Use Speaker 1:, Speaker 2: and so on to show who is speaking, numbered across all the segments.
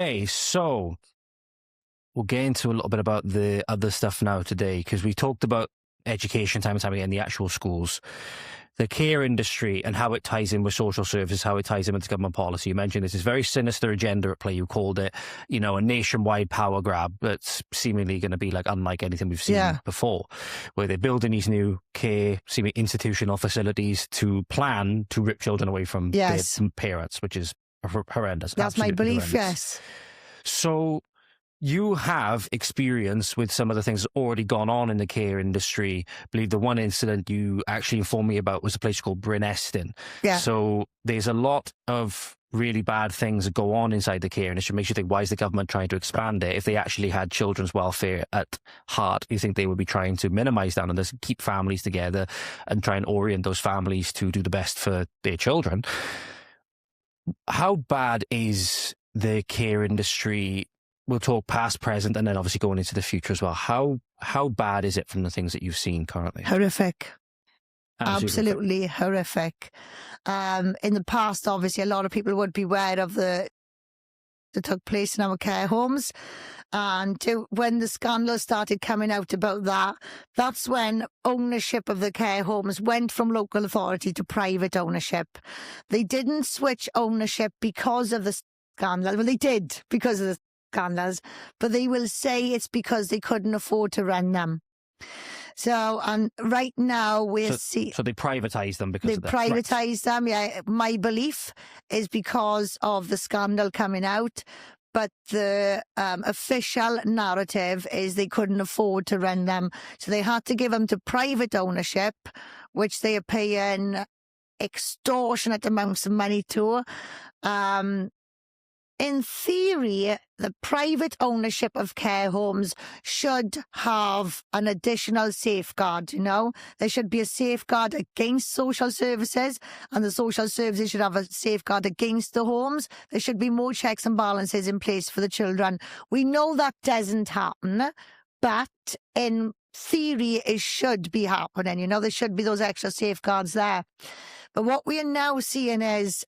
Speaker 1: Okay, so we'll get into a little bit about the other stuff now today, because we talked about education time and time again, the actual schools, the care industry and how it ties in with social services, how it ties in with government policy. You mentioned this is very sinister agenda at play. You called it, you know, a nationwide power grab that's seemingly going to be like unlike anything we've seen before, where they're building these new care, seemingly institutional facilities to plan to rip children away from their parents, which is horrendous.
Speaker 2: That's my belief,
Speaker 1: horrendous. So you have experience with some of the things that already gone on in the care industry. I believe the one incident you actually informed me about was a place called Bryn, Estyn.
Speaker 2: Yeah.
Speaker 1: So there's a lot of really bad things that go on inside the care industry. It makes you think, why is the government trying to expand it? If they actually had children's welfare at heart, you think they would be trying to minimize down on this, keep families together and try and orient those families to do the best for their children. How bad is the care industry? We'll talk past, present, and then obviously going into the future as well. How bad is it from the things that you've seen currently?
Speaker 2: Horrific. Absolutely horrific. In the past, obviously, a lot of people would be aware of that took place in our care homes. And when the scandal started coming out about that, that's when ownership of the care homes went from local authority to private ownership. They didn't switch ownership because of the scandal. Well, they did because of the scandals, but they will say it's because they couldn't afford to run them. So, and right now we're
Speaker 1: So they privatised them because of that.
Speaker 2: They privatised them, yeah. My belief is because of the scandal coming out, but the official narrative is they couldn't afford to run them. So they had to give them to private ownership, which they are paying extortionate amounts of money to. In theory, the private ownership of care homes should have an additional safeguard, you know. There should be a safeguard against social services, and the social services should have a safeguard against the homes. There should be more checks and balances in place for the children. We know that doesn't happen, but in theory, it should be happening. You know, there should be those extra safeguards there. But what we are now seeing is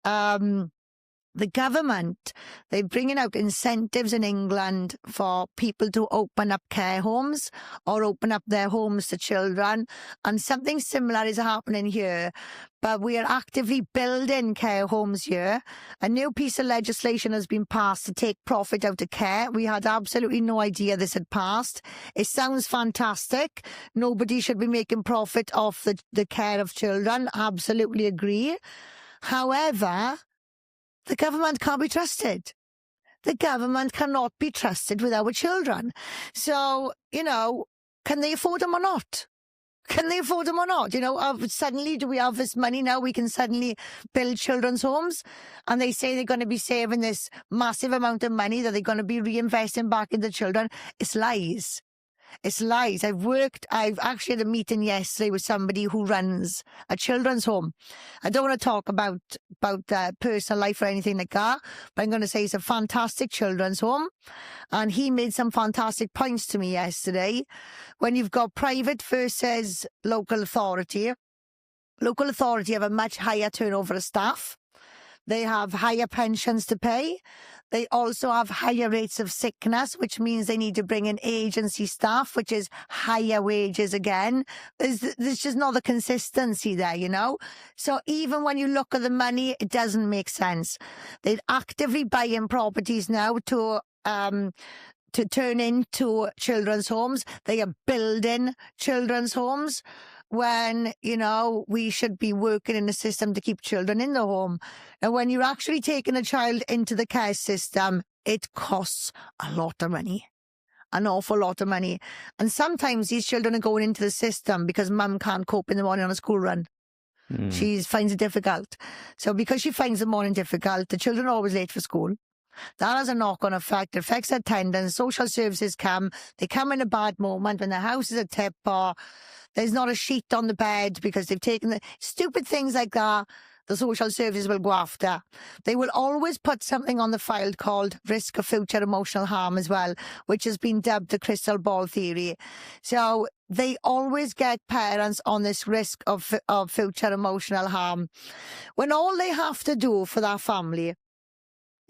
Speaker 2: the government, they're bringing out incentives in England for people to open up care homes or open up their homes to children. And something similar is happening here. But we are actively building care homes here. A new piece of legislation has been passed to take profit out of care. We had absolutely no idea this had passed. It sounds fantastic. Nobody should be making profit off the care of children. Absolutely agree. However, the government can't be trusted. The government cannot be trusted with our children. So, you know, can they afford them or not? Can they afford them or not? You know, suddenly do we have this money now? We can suddenly build children's homes. And they say they're going to be saving this massive amount of money that they're going to be reinvesting back into children. It's lies. It's lies. I've actually had a meeting yesterday with somebody who runs a children's home. I don't want to talk about personal life or anything like that, but I'm going to say it's a fantastic children's home. And he made some fantastic points to me yesterday. When you've got private versus local authority have a much higher turnover of staff. They have higher pensions to pay. They also have higher rates of sickness, which means they need to bring in agency staff, which is higher wages again. There's just not the consistency there, you know? So even when you look at the money, it doesn't make sense. They're actively buying properties now to turn into children's homes. They are building children's homes when, you know, we should be working in a system to keep children in the home. And when you're actually taking a child into the care system, it costs a lot of money, an awful lot of money. And sometimes these children are going into the system because mum can't cope in the morning on a school run. She finds it difficult. So because she finds the morning difficult, the children are always late for school. That has a knock-on effect. It affects attendance. Social services come. They come in a bad moment when the house is a tip or there's not a sheet on the bed because they've taken the stupid things like that. The social services will go after. They will always put something on the file called risk of future emotional harm as well, which has been dubbed the crystal ball theory. So they always get parents on this risk of future emotional harm, when all they have to do for that family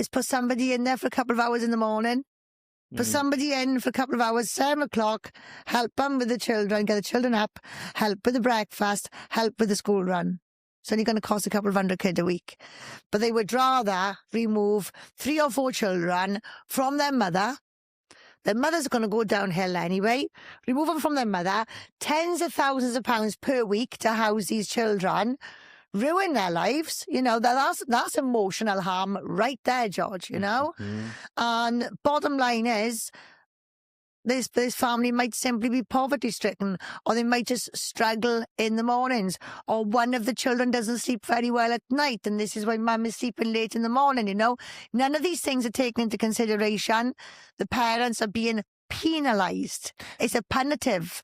Speaker 2: is put somebody in there for a couple of hours in the morning. Put somebody in for a couple of hours, 7 o'clock, help them with the children, get the children up, help with the breakfast, help with the school run. It's only going to cost a couple of £100 a week. But they would rather remove 3 or 4 children from their mother. Their mother's going to go downhill anyway. Remove them from their mother. Tens of thousands of pounds per week to house these children. Ruin their lives. You know, that's emotional harm right there, George, you know. And bottom line is, this family might simply be poverty stricken, or they might just struggle in the mornings, or one of the children doesn't sleep very well at night, and this is why mum is sleeping late in the morning, you know. None of these things are taken into consideration. The parents are being penalised. It's a punitive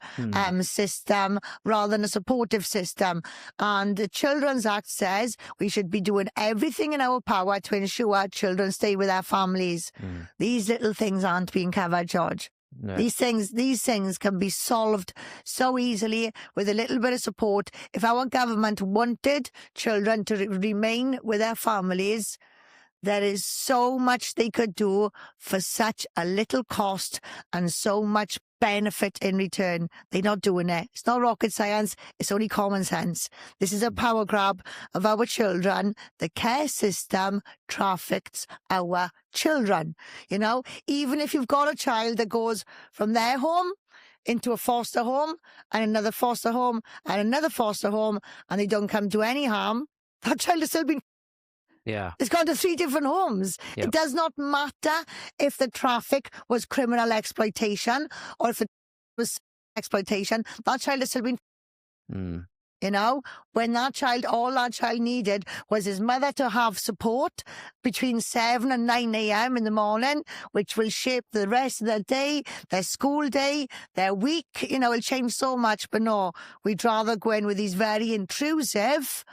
Speaker 2: system rather than a supportive system. And the Children's Act says we should be doing everything in our power to ensure children stay with their families. These little things aren't being covered, George. No. These things can be solved so easily with a little bit of support. If our government wanted children to remain with their families, there is so much they could do for such a little cost and so much benefit in return. They're not doing it. It's not rocket science. It's only common sense. This is a power grab of our children. The care system traffics our children. You know, even if you've got a child that goes from their home into a foster home and another foster home and another foster home, and they don't come to any harm, that child has still been...
Speaker 1: Yeah.
Speaker 2: It's gone to 3 different homes. Yep. It does not matter if the traffic was criminal exploitation or if it was exploitation. That child has still been... You know, when that child, all that child needed was his mother to have support between 7 and 9 a.m. in the morning, which will shape the rest of their day, their school day, their week. You know, it'll change so much. But no, we'd rather go in with these very intrusive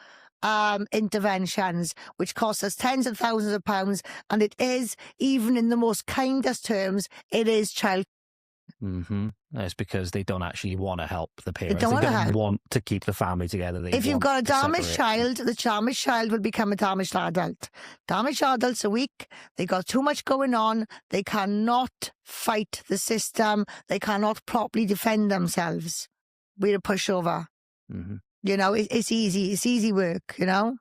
Speaker 2: interventions, which cost us tens of thousands of pounds, and it is, even in the most kindest terms, it is child.
Speaker 1: That's because they don't actually want to help the parents.
Speaker 2: They don't
Speaker 1: want to keep the family together.
Speaker 2: If you've got a damaged child, the damaged child will become a damaged adult. Damaged adults are weak. They got too much going on. They cannot fight the system. They cannot properly defend themselves. We're a pushover. You know, it's easy. It's easy work, you know?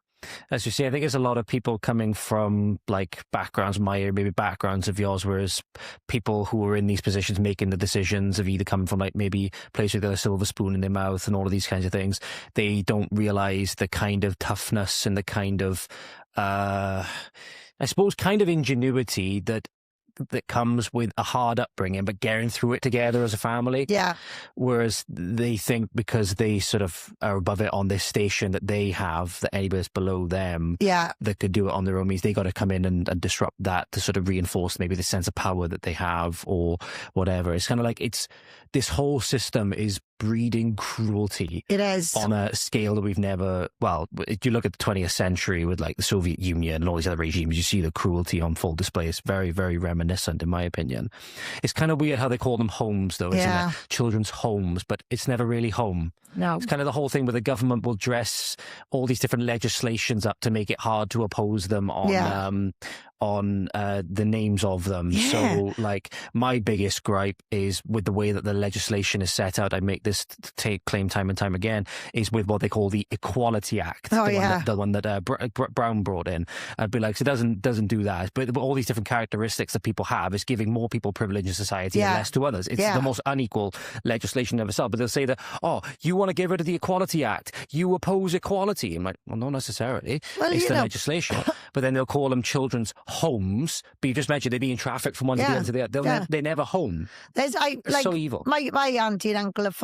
Speaker 1: As you say, I think there's a lot of people coming from, like, backgrounds, maybe backgrounds of yours, whereas people who are in these positions making the decisions have either come from, like, maybe places with a silver spoon in their mouth and all of these kinds of things. They don't realise the kind of toughness and the kind of, I suppose, kind of ingenuity that comes with a hard upbringing, but getting through it together as a family.
Speaker 2: Yeah.
Speaker 1: Whereas they think because they sort of are above it on this station that they have, that anybody that's below them that could do it on their own means they got to come in and disrupt that to sort of reinforce maybe the sense of power that they have or whatever. It's kind of like this whole system is breeding cruelty.
Speaker 2: It is.
Speaker 1: On a scale that we've never... Well, if you look at the 20th century with, like, the Soviet Union and all these other regimes, you see the cruelty on full display. It's very, very reminiscent, in my opinion. It's kind of weird how they call them homes, though, isn't it? Children's homes, but it's never really home.
Speaker 2: No.
Speaker 1: It's kind of the whole thing where the government will dress all these different legislations up to make it hard to oppose them on the names of them.
Speaker 2: Yeah.
Speaker 1: So, like, my biggest gripe is with the way that the legislation is set out. I make this claim time and time again, is with what they call the Equality Act, the one that Brown brought in. I'd be like, so it doesn't do that. But all these different characteristics that people have is giving more people privilege in society and less to others. It's the most unequal legislation ever saw. But they'll say that, oh, you want to get rid of the Equality Act, you oppose equality. I'm like, well, not necessarily. It's the legislation. But then they'll call them children's homes. But you just mentioned they're being trafficked from one to the other to the other. They're never home. It's so evil.
Speaker 2: My auntie and uncle have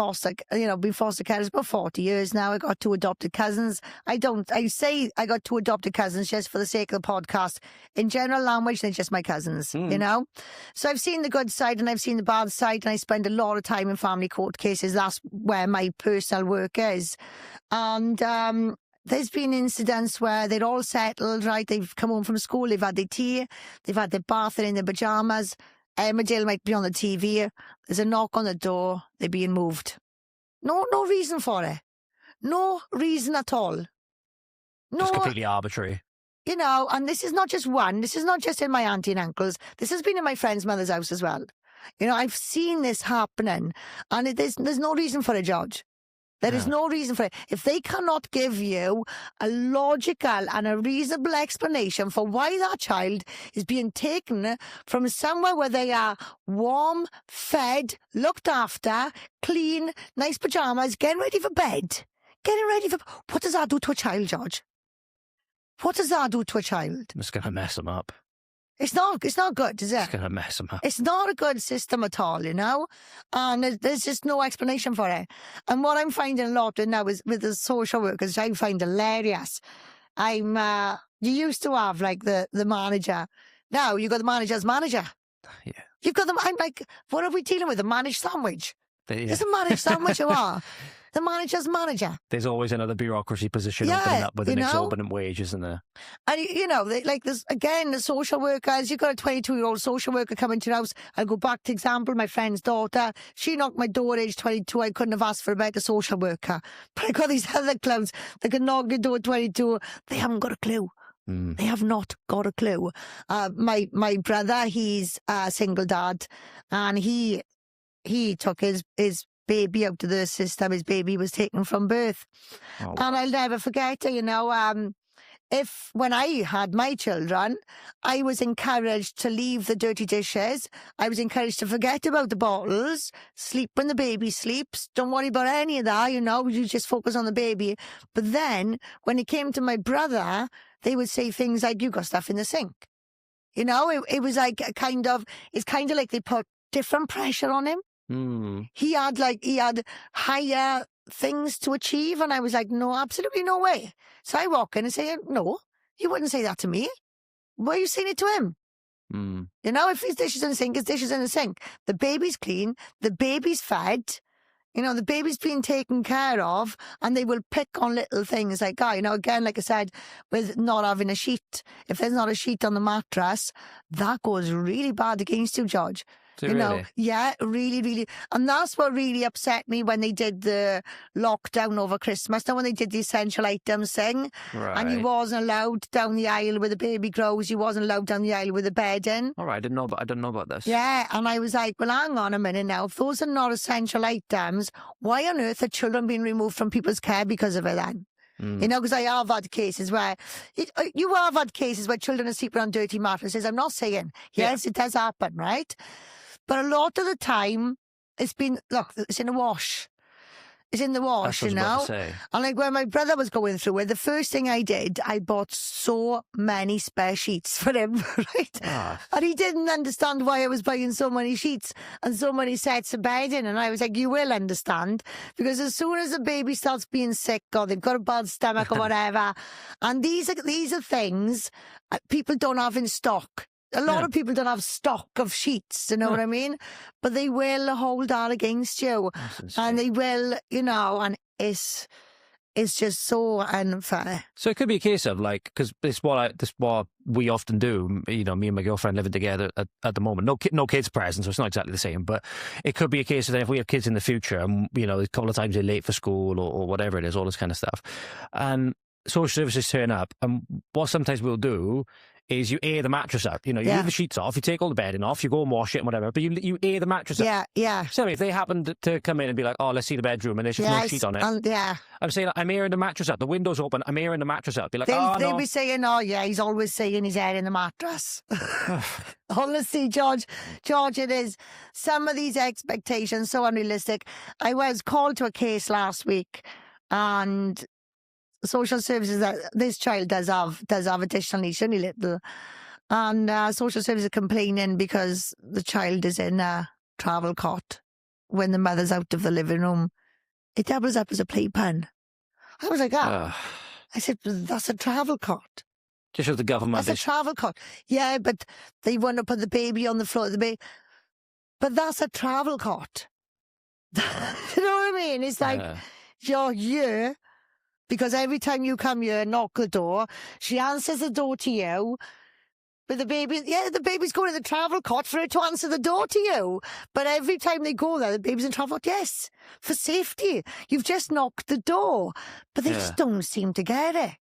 Speaker 2: been foster carers for 40 years now. I got 2 adopted cousins. I say I got 2 adopted cousins just for the sake of the podcast. In general language, they're just my cousins, you know? So I've seen the good side and I've seen the bad side, and I spend a lot of time in family court cases. That's where my personal work is. And there's been incidents where they're all settled, right? They've come home from school, they've had their tea, they've had their bath, they're in their pyjamas. Emmerdale might be on the TV. There's a knock on the door. They're being moved. No reason for it. No reason at all. No.
Speaker 1: Just completely arbitrary.
Speaker 2: you know, and this is not just one. This is not just in my auntie and uncle's. This has been in my friend's mother's house as well. You know, I've seen this happening, and there's no reason for it, George. There is no reason for it. If they cannot give you a logical and a reasonable explanation for why that child is being taken from somewhere where they are warm, fed, looked after, clean, nice pajamas, getting ready for bed, what does that do to a child, George? What does that do to a child?
Speaker 1: It's going to mess them up.
Speaker 2: It's not good, is it?
Speaker 1: It's going to mess them up.
Speaker 2: It's not a good system at all, you know? And there's just no explanation for it. And what I'm finding a lot now is with the social workers, I find hilarious. You used to have like the manager. Now you got the manager's manager.
Speaker 1: Yeah.
Speaker 2: You've got them. I'm like, what are we dealing with? A managed sandwich?
Speaker 1: Yeah.
Speaker 2: It's a managed sandwich you are. The manager's manager.
Speaker 1: There's always another bureaucracy position opening up with an exorbitant wage, isn't there?
Speaker 2: And, you know, like this, again, the social workers, you've got a 22-year-old social worker coming to your house. I'll go back to example, my friend's daughter. She knocked my door at age 22. I couldn't have asked for a better social worker. But I got these other clowns that can knock your door at 22. They haven't got a clue. They have not got a clue. My brother, he's a single dad, and he took his baby out of the system. His baby was taken from birth. Oh. And I'll never forget it, you know. When I had my children, I was encouraged to leave the dirty dishes. I was encouraged to forget about the bottles, sleep when the baby sleeps. Don't worry about any of that, you know, you just focus on the baby. But then when it came to my brother, they would say things like, you got stuff in the sink. You know, it was like it's kind of like they put different pressure on him. He had higher things to achieve, and I was like, no, absolutely no way. So I walk in and say, no, you wouldn't say that to me. Why are you saying it to him? You know, if his dishes in the sink, his dishes in the sink. The baby's clean, the baby's fed, you know, the baby's being taken care of, and they will pick on little things like, you know, again, like I said, with not having a sheet. If there's not a sheet on the mattress, that goes really bad against you, George. You know, yeah, really, really. And that's what really upset me when they did the lockdown over Christmas. Now, when they did the essential items thing, and you wasn't allowed down the aisle where the baby grows, you wasn't allowed down the aisle with the bed in.
Speaker 1: All right, I didn't know about this.
Speaker 2: Yeah, and I was like, well, hang on a minute now. If those are not essential items, why on earth are children being removed from people's care because of it then? You know, because I have had cases where you have had cases where children are sleeping on dirty mattresses. I'm not saying, yes, it does happen, right? But a lot of the time, it's in the wash. It's in the wash, you know? And like when my brother was going through it, the first thing I did, I bought so many spare sheets for him, right? And he didn't understand why I was buying so many sheets and so many sets of bedding. And I was like, you will understand. Because as soon as the baby starts being sick or they've got a bad stomach or whatever, and these are things people don't have in stock. A lot of people don't have stock of sheets, you know what I mean? But they will hold that against you. And they will, you know, and it's just so unfair.
Speaker 1: So it could be a case of like, because this what we often do, you know, me and my girlfriend living together at the moment. No kids present, so it's not exactly the same. But it could be a case of that if we have kids in the future and, you know, a couple of times they're late for school or whatever it is, all this kind of stuff. And social services turn up, and what sometimes we'll do is you air the mattress out. You know, you leave the sheets off, you take all the bedding off, you go and wash it and whatever, but you air the mattress out.
Speaker 2: Yeah.
Speaker 1: So if they happen to come in and be like, oh, let's see the bedroom, and there's just no sheet on it. I'm saying, I'm airing the mattress out. The window's open, I'm airing the mattress out. Be like,
Speaker 2: they'll be saying, oh, yeah, he's always saying he's airing the mattress. Honestly, George, it is. Some of these expectations so unrealistic. I was called to a case last week, and social services, that this child does have additional needs, only little, and social services are complaining because the child is in a travel cot when the mother's out of the living room. It doubles up as a playpen. I was like, I said, that's a travel cot.
Speaker 1: Just shows the government.
Speaker 2: That's a travel cot. Yeah, but they want to put the baby on the floor of the baby. But that's a travel cot. You know what I mean? It's like, you're here. Because every time you come here and knock the door, she answers the door to you. But the baby's going to the travel cot for her to answer the door to you. But every time they go there, the baby's in travel cot. Yes, for safety. You've just knocked the door. But they just don't seem to get it.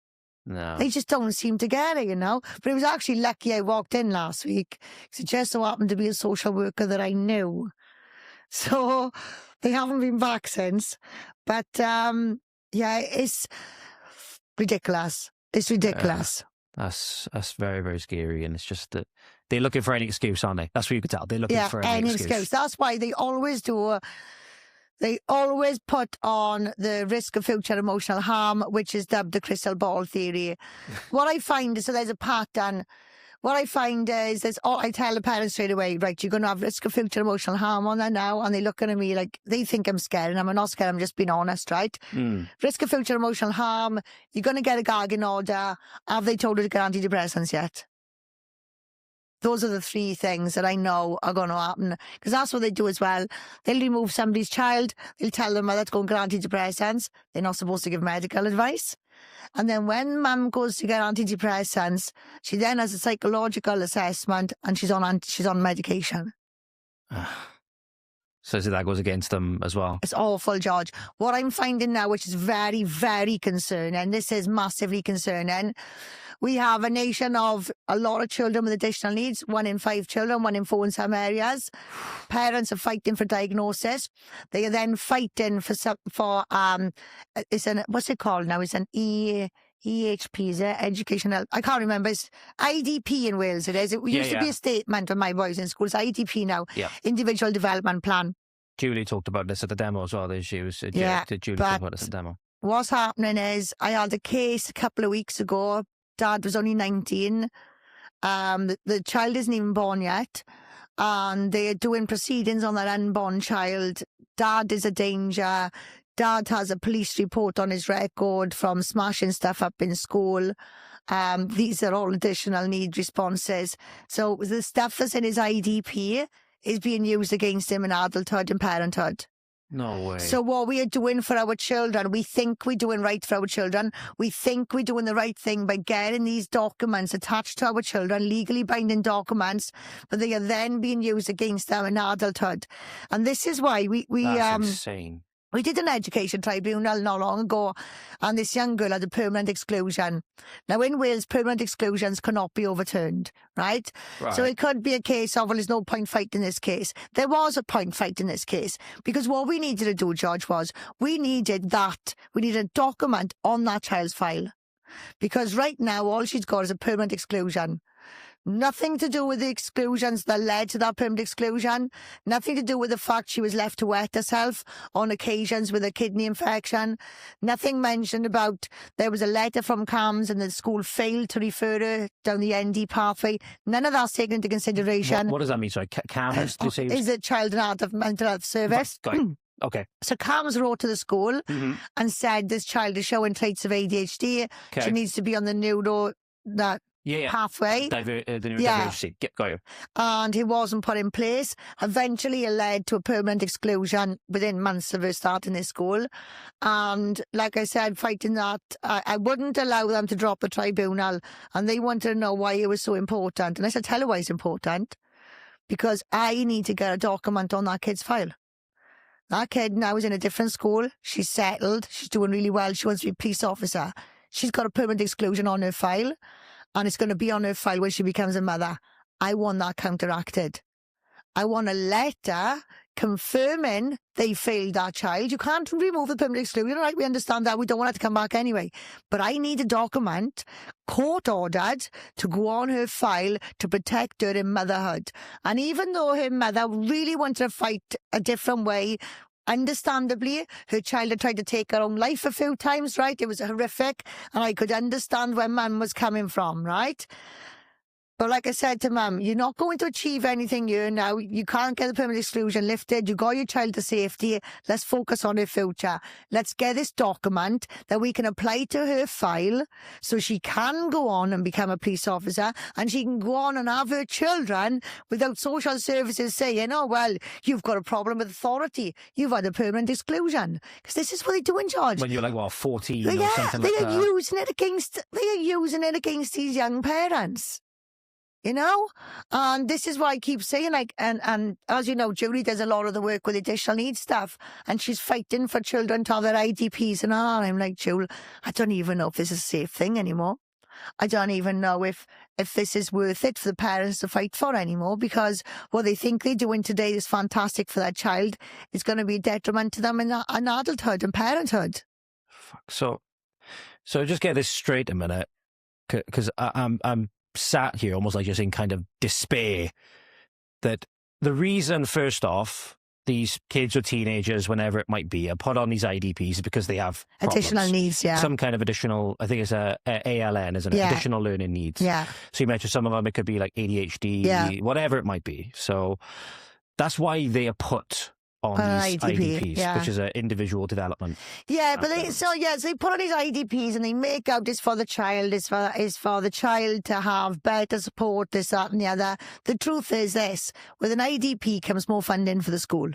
Speaker 1: No.
Speaker 2: They just don't seem to get it, you know. But it was actually lucky I walked in last week because it just so happened to be a social worker that I knew. So they haven't been back since. But yeah, it's ridiculous. It's ridiculous.
Speaker 1: That's very, very scary. And it's just that they're looking for any excuse, aren't they? That's what you could tell. They're looking for any excuse.
Speaker 2: That's why they always do. They always put on the risk of future emotional harm, which is dubbed the crystal ball theory. What I find is, so there's a pattern. What I find is, I tell the parents straight away, right, you're going to have risk of future emotional harm on that now. And they look at me like they think I'm scared. And I'm not scared. I'm just being honest, right? Risk of future emotional harm. You're going to get a gagging order. Have they told you to get antidepressants yet? Those are the three things that I know are going to happen. Because that's what they do as well. They'll remove somebody's child. They'll tell them mother to go and get antidepressants. They're not supposed to give medical advice. And then when mum goes to get antidepressants, she then has a psychological assessment and she's on medication.
Speaker 1: So that goes against them as well.
Speaker 2: It's awful, George. What I'm finding now, which is very, very concerning, this is massively concerning. We have a nation of a lot of children with additional needs, 1 in 5 children, 1 in 4 in some areas. Parents are fighting for diagnosis. They are then fighting what's it called now? It's an EHP, is it? Educational, I can't remember. It's IDP in Wales, it is. It used to be a statement when my boys in school. It's IDP now, Individual Development Plan.
Speaker 1: Julie talked about this at the demo as well. She was Julie talked about this at the demo.
Speaker 2: What's happening is, I had a case a couple of weeks ago. Dad was only 19. The child isn't even born yet. And they're doing proceedings on that unborn child. Dad is a danger. Dad has a police report on his record from smashing stuff up in school. These are all additional need responses. So the stuff that's in his IDP is being used against him in adulthood and parenthood.
Speaker 1: No way.
Speaker 2: So what we are doing for our children, we think we're doing right for our children. We think we're doing the right thing by getting these documents attached to our children, legally binding documents, but they are then being used against them in adulthood. And this is why
Speaker 1: That's insane.
Speaker 2: We did an education tribunal not long ago, and this young girl had a permanent exclusion. Now, in Wales, permanent exclusions cannot be overturned, right? So it could be a case of, well, there's no point fighting this case. There was a point fighting this case, because what we needed to do, George, was we needed a document on that child's file. Because right now, all she's got is a permanent exclusion. Nothing to do with the exclusions that led to that permanent exclusion. Nothing to do with the fact she was left to wet herself on occasions with a kidney infection. Nothing mentioned about there was a letter from CAMS and the school failed to refer her down the ND pathway. None of that's taken into consideration.
Speaker 1: What does that mean? Sorry, CAMS?
Speaker 2: Is a Child and Adult Mental Health Service.
Speaker 1: Okay.
Speaker 2: So CAMS wrote to the school and said this child is showing traits of ADHD. Okay. She needs to be on the neuro pathway.
Speaker 1: Diversity. Got you.
Speaker 2: And he wasn't put in place. Eventually it led to a permanent exclusion within months of her starting this school. And like I said, fighting that, I wouldn't allow them to drop the tribunal. And they wanted to know why it was so important. And I said, tell her why it's important. Because I need to get a document on that kid's file. That kid now is in a different school. She's settled. She's doing really well. She wants to be a police officer. She's got a permanent exclusion on her file. And it's going to be on her file when she becomes a mother. I want that counteracted. I want a letter confirming they failed that child. You can't remove the permanent exclusion, right? We understand that. We don't want her to come back anyway. But I need a document, court-ordered, to go on her file to protect her in motherhood. And even though her mother really wanted to fight a different way, understandably, her child had tried to take her own life a few times, right? It was horrific, and I could understand where mum was coming from, right? But like I said to mum, you're not going to achieve anything here now. You can't get the permanent exclusion lifted. You got your child to safety. Let's focus on her future. Let's get this document that we can apply to her file so she can go on and become a police officer, and she can go on and have her children without social services saying, oh, well, you've got a problem with authority. You've had a permanent exclusion. Because this is what they do in charge.
Speaker 1: When you're like, 14 or something like that.
Speaker 2: They are using it against these young parents. You know, and this is why I keep saying, like, and as you know, Julie does a lot of the work with additional needs stuff, and she's fighting for children to have their IDPs and all. I'm like, Julie, I don't even know if this is a safe thing anymore. I don't even know if this is worth it for the parents to fight for anymore, because what they think they're doing today is fantastic for their child is going to be a detriment to them in adulthood and parenthood.
Speaker 1: Fuck. So just get this straight a minute, because I'm sat here almost like just in kind of despair that the reason, first off, these kids or teenagers, whenever it might be, are put on these IDPs is because they have
Speaker 2: additional
Speaker 1: problems.
Speaker 2: needs, yeah.
Speaker 1: Some kind of additional, I think it's a ALN, isn't it?
Speaker 2: Yeah.
Speaker 1: Additional learning needs.
Speaker 2: Yeah.
Speaker 1: So you mentioned some of them, it could be like ADHD, whatever it might be. So that's why they are put on these IDPs, which is an individual development.
Speaker 2: Yeah, but so they put on these IDPs and they make out it's for the child, it's for the child to have better support, this, that and the other. The truth is this, with an IDP comes more funding for the school.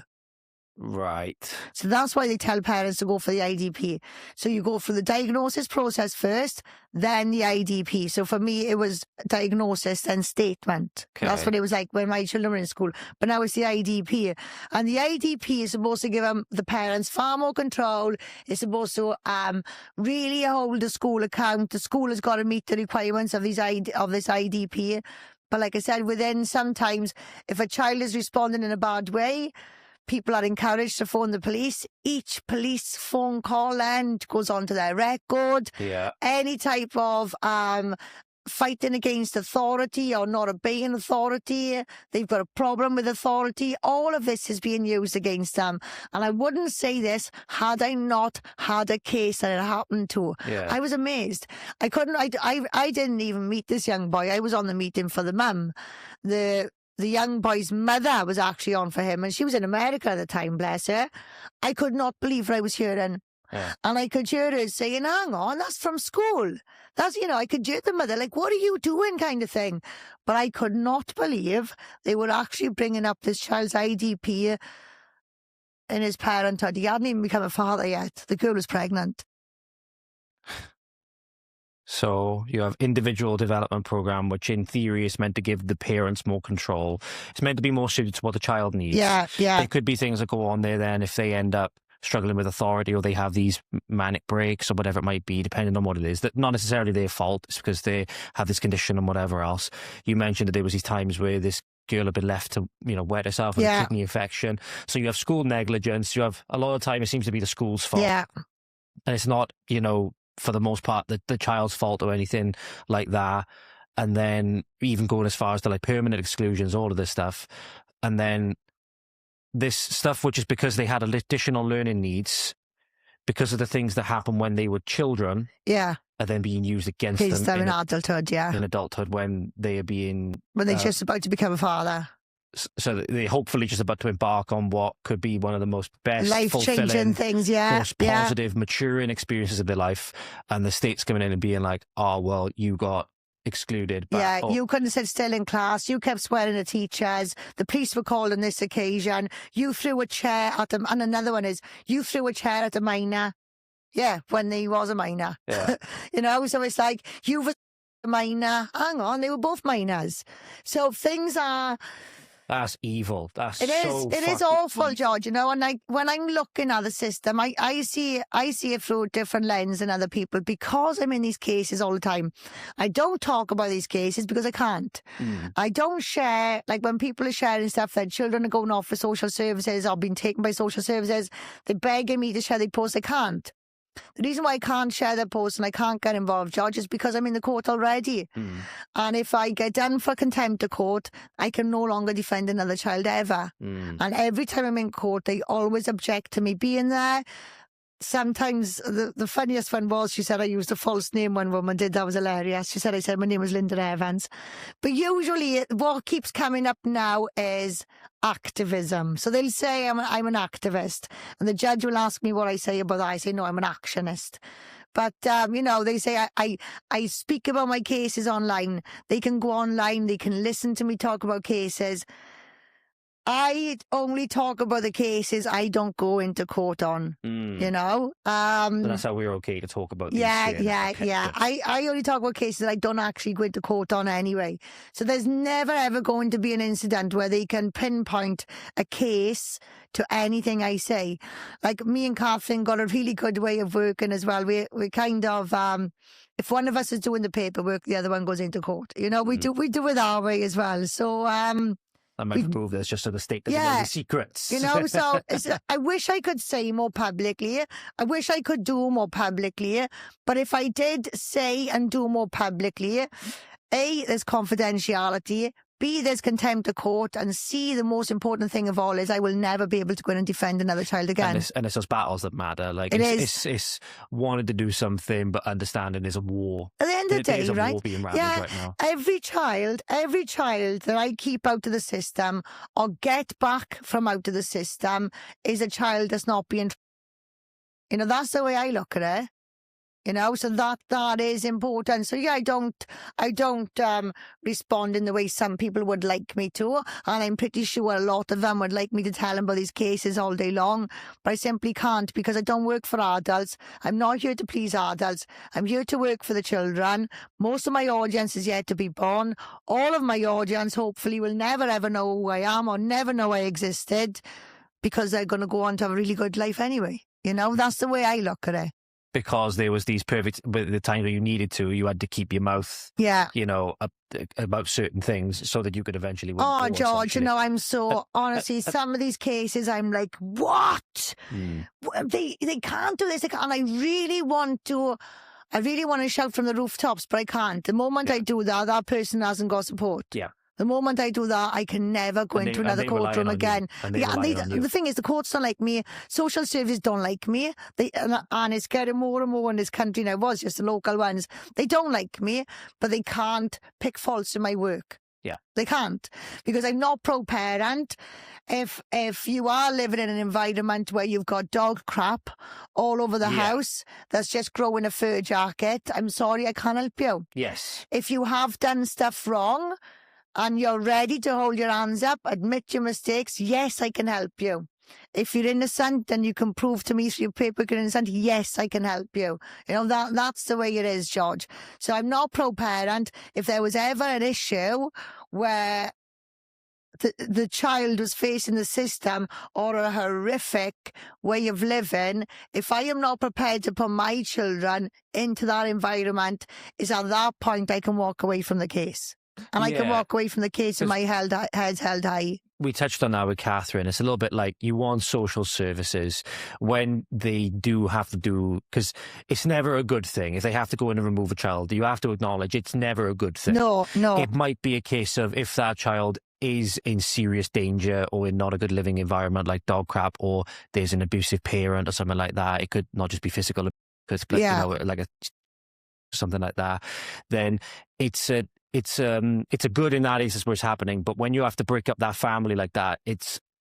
Speaker 1: Right.
Speaker 2: So that's why they tell parents to go for the IDP. So you go through the diagnosis process first, then the IDP. So for me, it was diagnosis, then statement. Okay. That's what it was like when my children were in school. But now it's the IDP. And the IDP is supposed to give the parents far more control. It's supposed to really hold the school account. The school has got to meet the requirements of this IDP. But like I said, within sometimes, if a child is responding in a bad way, people are encouraged to phone the police. Each police phone call then goes onto their record.
Speaker 1: Yeah.
Speaker 2: Any type of fighting against authority or not obeying authority, they've got a problem with authority. All of this is being used against them. And I wouldn't say this had I not had a case that it happened to.
Speaker 1: Yeah.
Speaker 2: I was amazed. I didn't even meet this young boy. I was on the meeting for the mum. The young boy's mother was actually on for him, and she was in America at the time, bless her. I could not believe what I was hearing. Yeah. And I could hear her saying, hang on, that's from school. That's, I could hear the mother, like, what are you doing kind of thing. But I could not believe they were actually bringing up this child's IDP in his parenthood. He hadn't even become a father yet. The girl was pregnant.
Speaker 1: So you have individual development program, which in theory is meant to give the parents more control. It's meant to be more suited to what the child needs.
Speaker 2: Yeah.
Speaker 1: There could be things that go on there then if they end up struggling with authority or they have these manic breaks or whatever it might be, depending on what it is. That not necessarily their fault. It's because they have this condition and whatever else. You mentioned that there was these times where this girl had been left to, wet herself with a kidney infection. So you have school negligence. You have a lot of time it seems to be the school's fault.
Speaker 2: Yeah.
Speaker 1: And it's not, for the most part, the child's fault or anything like that. And then even going as far as to like permanent exclusions, all of this stuff. And then this stuff, which is because they had additional learning needs, because of the things that happened when they were children.
Speaker 2: Yeah.
Speaker 1: Are then being used against them
Speaker 2: in adulthood, yeah.
Speaker 1: In adulthood when they are being...
Speaker 2: When they're just about to become a father.
Speaker 1: So they're hopefully just about to embark on what could be one of the most best,
Speaker 2: life-changing things,
Speaker 1: most positive, maturing experiences of their life. And the state's coming in and being like, oh, well, you got excluded.
Speaker 2: You couldn't sit still in class. You kept swearing at teachers. The police were called on this occasion. You threw a chair at them. And another one is, you threw a chair at a minor. Yeah, when he was a minor.
Speaker 1: Yeah.
Speaker 2: So it's like, you were a minor. Hang on, they were both minors. So things are...
Speaker 1: That's evil. It
Speaker 2: is awful, George, And when I'm looking at the system, I see it through a different lens than other people because I'm in these cases all the time. I don't talk about these cases because I can't. I don't share, like when people are sharing stuff that children are going off for social services or being taken by social services, they're begging me to share their posts. I can't. The reason why I can't share their posts and I can't get involved, George, is because I'm in the court already. And if I get done for contempt of court, I can no longer defend another child ever. And every time I'm in court, they always object to me being there. Sometimes the funniest one was, she said I used a false name. One woman did. That was hilarious. She said I said my name was Linda Evans. But usually what keeps coming up now is activism. So they'll say I'm an activist. And the judge will ask me what I say about that. I say, no, I'm an actionist. But, they say I speak about my cases online. They can go online. They can listen to me talk about cases. I only talk about the cases I don't go into court on, you know.
Speaker 1: So that's how we're okay to talk about these.
Speaker 2: Yeah.
Speaker 1: Okay, good.
Speaker 2: I only talk about cases I don't actually go into court on anyway. So there's never ever going to be an incident where they can pinpoint a case to anything I say. Like me and Catherine got a really good way of working as well. We kind of if one of us is doing the paperwork, the other one goes into court. You know, we do it our way as well. So
Speaker 1: I might prove this just so the state doesn't know the secrets.
Speaker 2: You know, so I wish I could say more publicly. I wish I could do more publicly. But if I did say and do more publicly, A, there's confidentiality. B, there's contempt of court. And C, the most important thing of all is I will never be able to go in and defend another child again.
Speaker 1: And it's those battles that matter. Like it's wanting to do something, but understanding there's a war.
Speaker 2: At the end of the day,
Speaker 1: there's a
Speaker 2: right?
Speaker 1: war being ravaged right now.
Speaker 2: Every child that I keep out of the system or get back from out of the system is a child that's not being, you know, that's the way I look at it. You know, so that is important. So yeah, I don't respond in the way some people would like me to, and I'm pretty sure a lot of them would like me to tell them about these cases all day long, but I simply can't because I don't work for adults. I'm not here to please adults. I'm here to work for the children. Most of my audience is yet to be born. All of my audience hopefully will never ever know who I am or never know I existed because they're going to go on to have a really good life anyway. You know, that's the way I look at it.
Speaker 1: Because there was these perfect, with the time that you needed to, you had to keep your mouth, you know, about certain things so that you could eventually win.
Speaker 2: Oh, George, you know, I'm so, honestly, some of these cases, I'm like, what? They can't do this. And I really want to shout from the rooftops, but I can't. The moment I do that, that person hasn't got support. Yeah. The moment I do that, I can never go into another courtroom again. The thing is, the courts don't like me. Social services don't like me. And it's getting more and more in this country now. It was just the local ones. They don't like me, but they can't pick faults in my work. Yeah. They can't. Because I'm not pro-parent. If you are living in an environment where you've got dog crap all over the house that's just growing a fur jacket, I'm sorry, I can't help you. Yes. If you have done stuff wrong, and you're ready to hold your hands up, admit your mistakes, yes, I can help you. If you're innocent and you can prove to me through your paperwork you're innocent, yes, I can help you. You know, that's the way it is, George. So I'm not pro-parent. If there was ever an issue where the child was facing the system or a horrific way of living, if I am not prepared to put my children into that environment, is at that point I can walk away from the case. And I can walk away from the case with my head held high. We touched on that with Catherine. It's a little bit like you want social services when they do have to do, because it's never a good thing. If they have to go in and remove a child, you have to acknowledge it's never a good thing. No. It might be a case of if that child is in serious danger or in not a good living environment like dog crap, or there's an abusive parent or something like that. It could not just be physical, because you know, like something like that. Then it's a good in that instance where it's happening, but when you have to break up that family like that,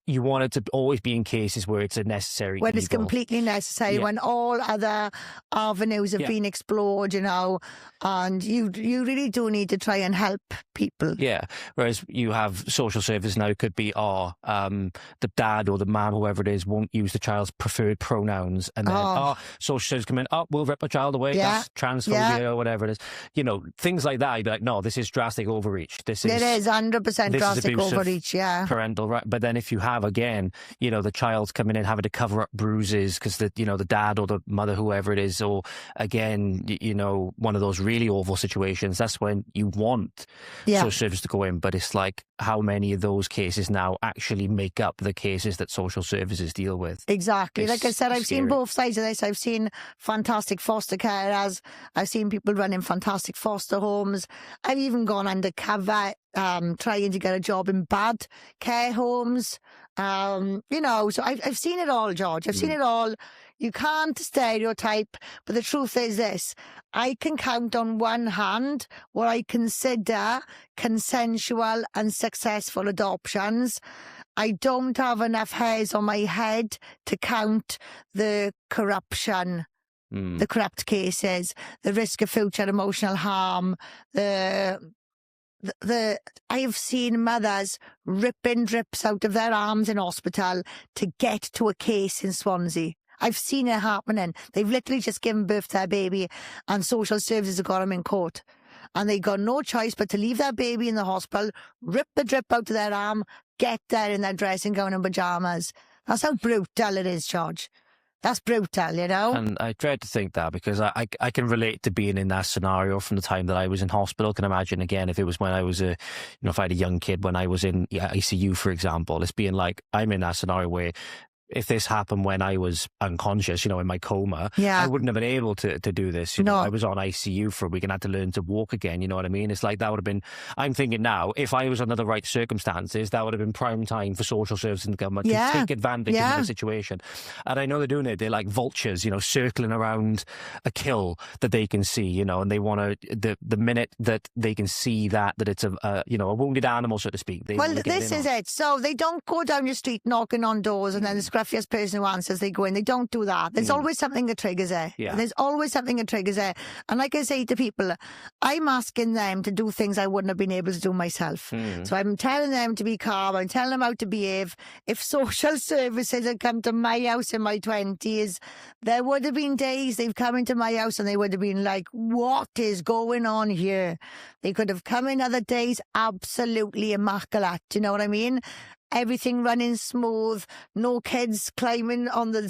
Speaker 2: you want it to always be in cases where it's a necessary evil. When it's completely necessary, when all other avenues have been explored, you know, and you really do need to try and help people. Yeah, whereas you have social service now, it could be, the dad or the mum, whoever it is, won't use the child's preferred pronouns, and then, social service come in, we'll rip a child away, that's transphobia or whatever it is. You know, things like that, you'd be like, no, this is drastic overreach. It is 100% drastic overreach, parental right. But then if you have, again, you know, the child's coming in having to cover up bruises because the dad or the mother, whoever it is, or again, you know, one of those really awful situations, that's when you want social service to go in. But it's like, how many of those cases now actually make up the cases that social services deal with? Exactly. Like I said, I've seen both sides of this. I've seen fantastic foster carers. I've seen people running fantastic foster homes. I've even gone undercover trying to get a job in bad care homes. You know, so I've seen it all, George. I've seen it all. You can't stereotype, but the truth is this. I can count on one hand what I consider consensual and successful adoptions. I don't have enough hairs on my head to count the corruption, the corrupt cases, the risk of future emotional harm, the I've seen mothers ripping drips out of their arms in hospital to get to a case in Swansea. I've seen it happening. They've literally just given birth to their baby and social services have got them in court. And they got no choice but to leave their baby in the hospital, rip the drip out of their arm, get there in their dressing gown and pyjamas. That's how brutal it is, George. That's brutal, you know?
Speaker 1: And I dread to think that, because I can relate to being in that scenario from the time that I was in hospital. Can imagine, again, if it was when I was if I had a young kid when I was in ICU, for example, it's being like, I'm in that scenario where if this happened when I was unconscious, in my coma, I wouldn't have been able to do this. You know, I was on ICU for a week and had to learn to walk again. You know what I mean? It's like that would have been, I'm thinking now, if I was under the right circumstances, that would have been prime time for social services and the government to take advantage of the situation. And I know they're doing it. They're like vultures, circling around a kill that they can see, and they want to, the minute that they can see that it's a wounded animal, so to speak.
Speaker 2: This is it. So they don't go down your street knocking on doors and then the scruffiest person who answers, they go in. They don't do that. There's always something that triggers it.
Speaker 1: Yeah.
Speaker 2: There's always something that triggers it. And like I say to people, I'm asking them to do things I wouldn't have been able to do myself. So I'm telling them to be calm. I'm telling them how to behave. If social services had come to my house in my 20s, there would have been days they've come into my house and they would have been like, what is going on here? They could have come in other days absolutely immaculate. Do you know what I mean? Everything running smooth, no kids climbing on the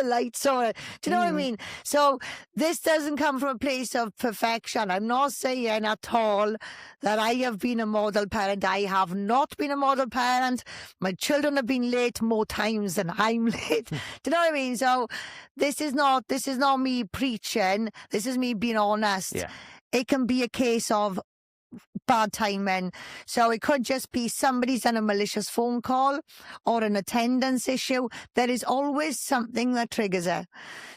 Speaker 2: lights or do you know what I mean? So this doesn't come from a place of perfection. I'm not saying at all that I have been a model parent. I have not been a model parent. My children have been late more times than I'm late. Do you know what I mean? So this is not me preaching. This is me being honest.
Speaker 1: Yeah.
Speaker 2: It can be a case of bad timing. So it could just be somebody's done a malicious phone call or an attendance issue. There is always something that triggers it.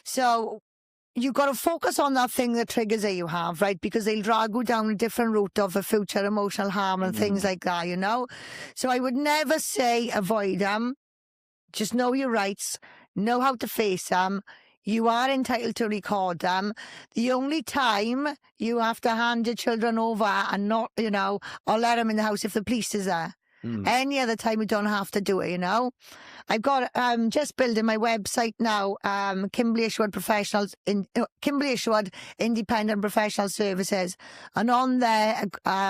Speaker 2: So you've got to focus on that thing that triggers it you have, right? Because they'll drag you down a different route of a future emotional harm and things like that, So I would never say avoid them. Just know your rights, know how to face them. You are entitled to record them. The only time you have to hand your children over and not, or let them in the house if the police is there. Any other time you don't have to do it, I've got just building my website now, Kimberley Isherwood Independent Professional Services, and on there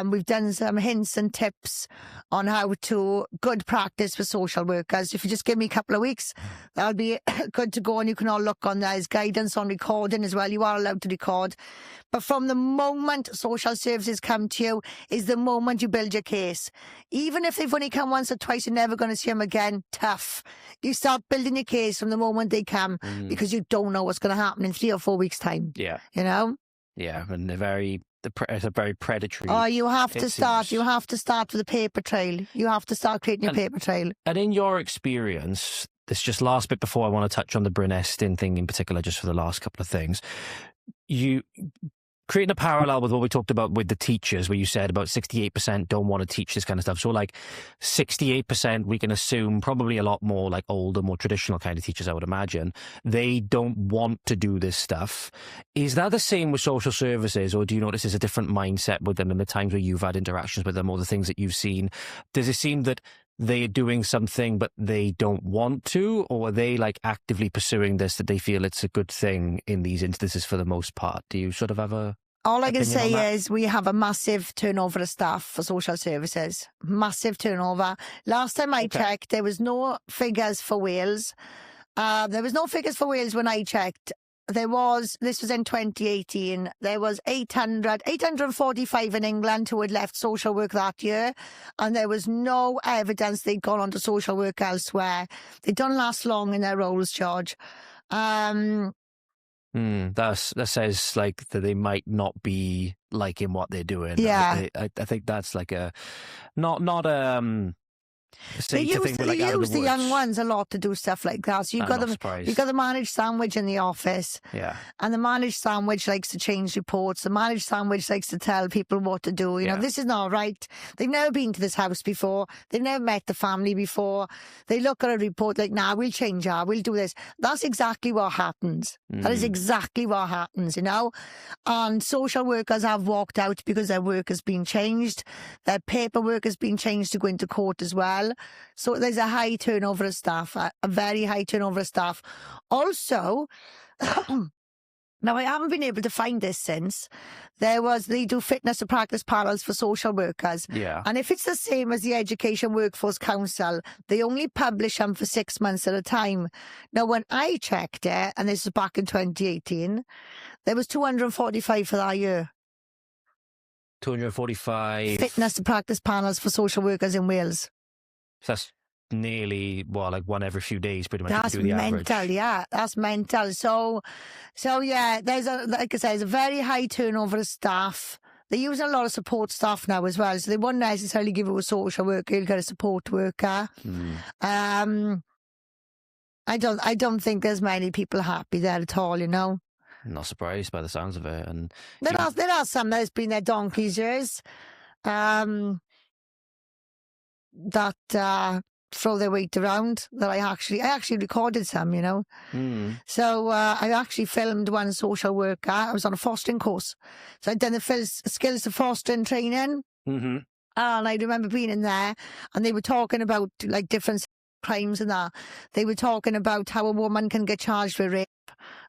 Speaker 2: we've done some hints and tips on how to good practice for social workers. If you just give me a couple of weeks, that'll be good to go, and you can all look on there. There's guidance on recording as well. You are allowed to record, but from the moment social services come to you is the moment you build your case. Even if they've only come once or twice, you're never going to see them again. Tough. You start building your case from the moment they come because you don't know what's going to happen in 3 or 4 weeks' time.
Speaker 1: Yeah. Yeah, and it's a very predatory.
Speaker 2: Oh, you have to start. You have to start with a paper trail. You have to start creating your paper trail.
Speaker 1: And in your experience, this just last bit before I want to touch on the Bryn Estyn thing in particular, just for the last couple of things, you creating a parallel with what we talked about with the teachers, where you said about 68% don't want to teach this kind of stuff. So like 68%, we can assume probably a lot more like older, more traditional kind of teachers, I would imagine. They don't want to do this stuff. Is that the same with social services, or do you notice there's a different mindset with them in the times where you've had interactions with them or the things that you've seen? Does it seem that they're doing something but they don't want to, or are they like actively pursuing this, that they feel it's a good thing in these instances for the most part? Do you sort of have a...
Speaker 2: All I can say is we have a massive turnover of staff for social services. Massive turnover. Last time I checked, there was no figures for Wales. There was no figures for Wales when I checked. This was in 2018, there was 845 in England who had left social work that year, and there was no evidence they'd gone on to social work elsewhere. They don't last long in their roles, George.
Speaker 1: That says like that they might not be liking what they're doing.
Speaker 2: Yeah.
Speaker 1: I think that's like a not
Speaker 2: They
Speaker 1: to think we're like out of
Speaker 2: use the
Speaker 1: woods.
Speaker 2: young ones a lot to do stuff like that. So
Speaker 1: I'm not surprised.
Speaker 2: you've got the managed sandwich in the office.
Speaker 1: Yeah.
Speaker 2: And the managed sandwich likes to change reports. The managed sandwich likes to tell people what to do. You know, this is not right. They've never been to this house before. They've never met the family before. They look at a report like, nah, we'll change her. We'll do this. That's exactly what happens. That is exactly what happens, you know. And social workers have walked out because their work has been changed. Their paperwork has been changed to go into court as well. So there's a high turnover of staff, a very high turnover of staff. Also, now I haven't been able to find this since. They do fitness to practice panels for social workers.
Speaker 1: Yeah.
Speaker 2: And if it's the same as the Education Workforce Council, they only publish them for 6 months at a time. Now, when I checked it, and this was back in 2018, there was 245 for that year.
Speaker 1: 245.
Speaker 2: Fitness to practice panels for social workers in Wales.
Speaker 1: So that's nearly, like one every few days, pretty much.
Speaker 2: That's
Speaker 1: if you do the
Speaker 2: mental,
Speaker 1: average.
Speaker 2: yeah. That's mental. So yeah, like I say, there's a very high turnover of staff. They're using a lot of support staff now as well, so they wouldn't necessarily give it a social worker. You'll get a support worker. I don't think there's many people happy there at all, you know.
Speaker 1: Not surprised by the sounds of it. And
Speaker 2: There are some that's been there donkey's years. That throw their weight around. That I actually recorded some, you know. So I actually filmed one social worker. I was on a fostering course, so I'd done the skills to fostering training. And I remember being in there, and they were talking about like different crimes and that. They were talking about how a woman can get charged for rape,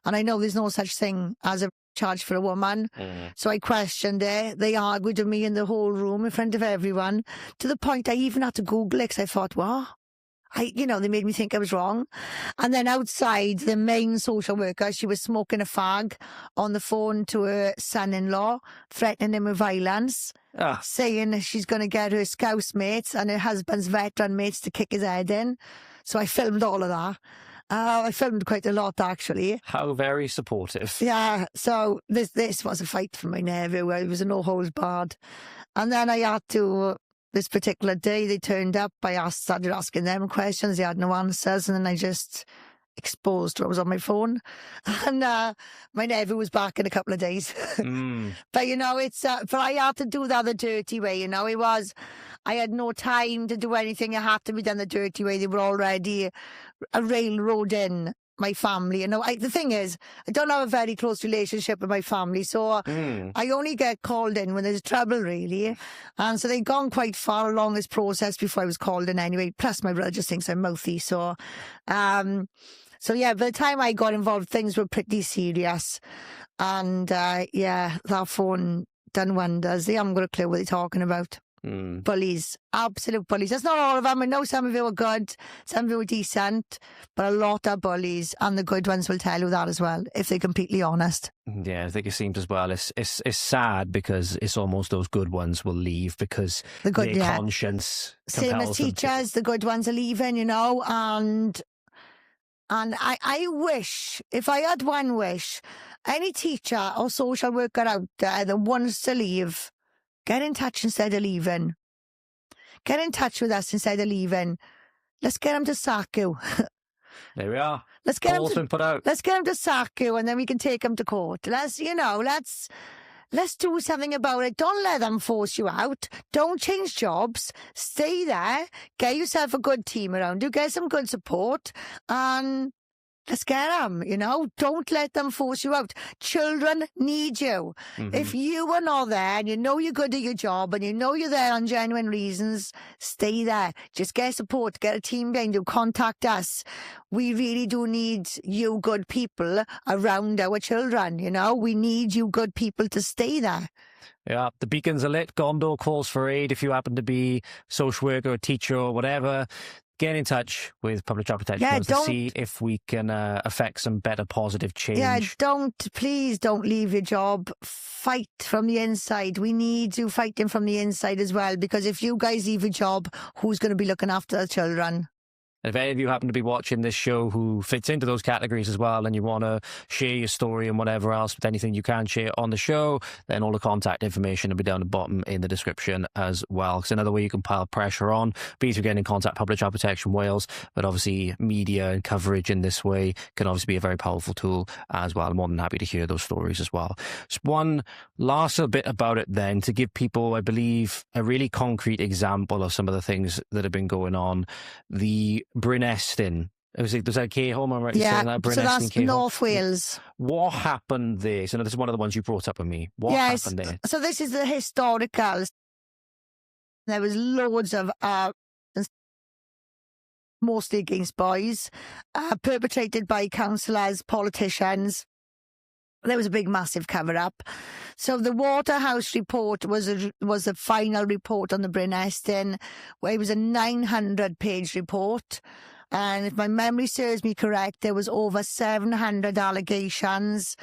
Speaker 2: and I know there's no such thing as a charge for a woman. So I questioned it. They argued with me in the whole room in front of everyone, to the point I even had to Google it, because I thought, what? They made me think I was wrong. And then outside, the main social worker, she was smoking a fag on the phone to her son-in-law, threatening him with violence, saying she's going to get her Scouse mates and her husband's veteran mates to kick his head in. So I filmed all of that. I filmed quite a lot, actually.
Speaker 1: How very supportive.
Speaker 2: Yeah, so this was a fight for my nephew. It was a no holds barred. And then I had to, this particular day, they turned up. I started asking them questions. They had no answers. And then I just exposed what was on my phone. And my nephew was back in a couple of days. But, but I had to do that the dirty way. I had no time to do anything. It had to be done the dirty way. They were already railroading my family. The thing is, I don't have a very close relationship with my family, so I only get called in when there's trouble, really. And so they'd gone quite far along this process before I was called in anyway. Plus, my brother just thinks I'm mouthy. So yeah, by the time I got involved, things were pretty serious. And yeah, that phone done wonders. They haven't got a clue what they're talking about. Bullies, absolute bullies. That's not all of them. I know some of you are good, some of you are decent, but a lot are bullies, and the good ones will tell you that as well, if they're completely honest.
Speaker 1: Yeah, I think it seems as well. It's sad, because it's almost those good ones will leave because their conscience compels
Speaker 2: Same as teachers, the good ones are leaving, and I wish, if I had one wish, any teacher or social worker out there that wants to leave, get in touch instead of leaving. Get in touch with us instead of leaving. Let's get them to sack you.
Speaker 1: There we are.
Speaker 2: Let's get
Speaker 1: them put out.
Speaker 2: Let's get them to sack you, and then we can take them to court. Let's do something about it. Don't let them force you out. Don't change jobs. Stay there. Get yourself a good team around you. Get some good support, and let's get them, Don't let them force you out. Children need you. If you are not there and you know you're good at your job and you know you're there on genuine reasons, stay there. Just get support, get a team behind you, contact us. We really do need you good people around our children, We need you good people to stay there.
Speaker 1: Yeah, the beacons are lit. Gondo calls for aid. If you happen to be social worker, a teacher or whatever, get in touch with Public Child Protection to see if we can affect some better positive change.
Speaker 2: Yeah, please don't leave your job. Fight from the inside. We need you fighting from the inside as well, because if you guys leave your job, who's going to be looking after the children?
Speaker 1: If any of you happen to be watching this show who fits into those categories as well, and you want to share your story and whatever else with anything you can share on the show, then all the contact information will be down the bottom in the description as well. Because another way you can pile pressure on, be through getting in contact Public Child Protection Wales, but obviously media and coverage in this way can obviously be a very powerful tool as well. I'm more than happy to hear those stories as well. Just one last little bit about it then, to give people, I believe, a really concrete example of some of the things that have been going on. The Bryn Estyn. Was that a care home? I'm right in saying that? Bryn
Speaker 2: so
Speaker 1: Estyn
Speaker 2: that's
Speaker 1: care
Speaker 2: North
Speaker 1: home.
Speaker 2: Wales.
Speaker 1: What happened there? So this is one of the ones you brought up with me. What happened there?
Speaker 2: So this is the historical. There was loads of mostly against boys, perpetrated by councillors, politicians. There was a big, massive cover-up. So the Waterhouse report was the final report on the Bryn Estyn, where it was a 900-page report. And if my memory serves me correct, there was over 700 allegations.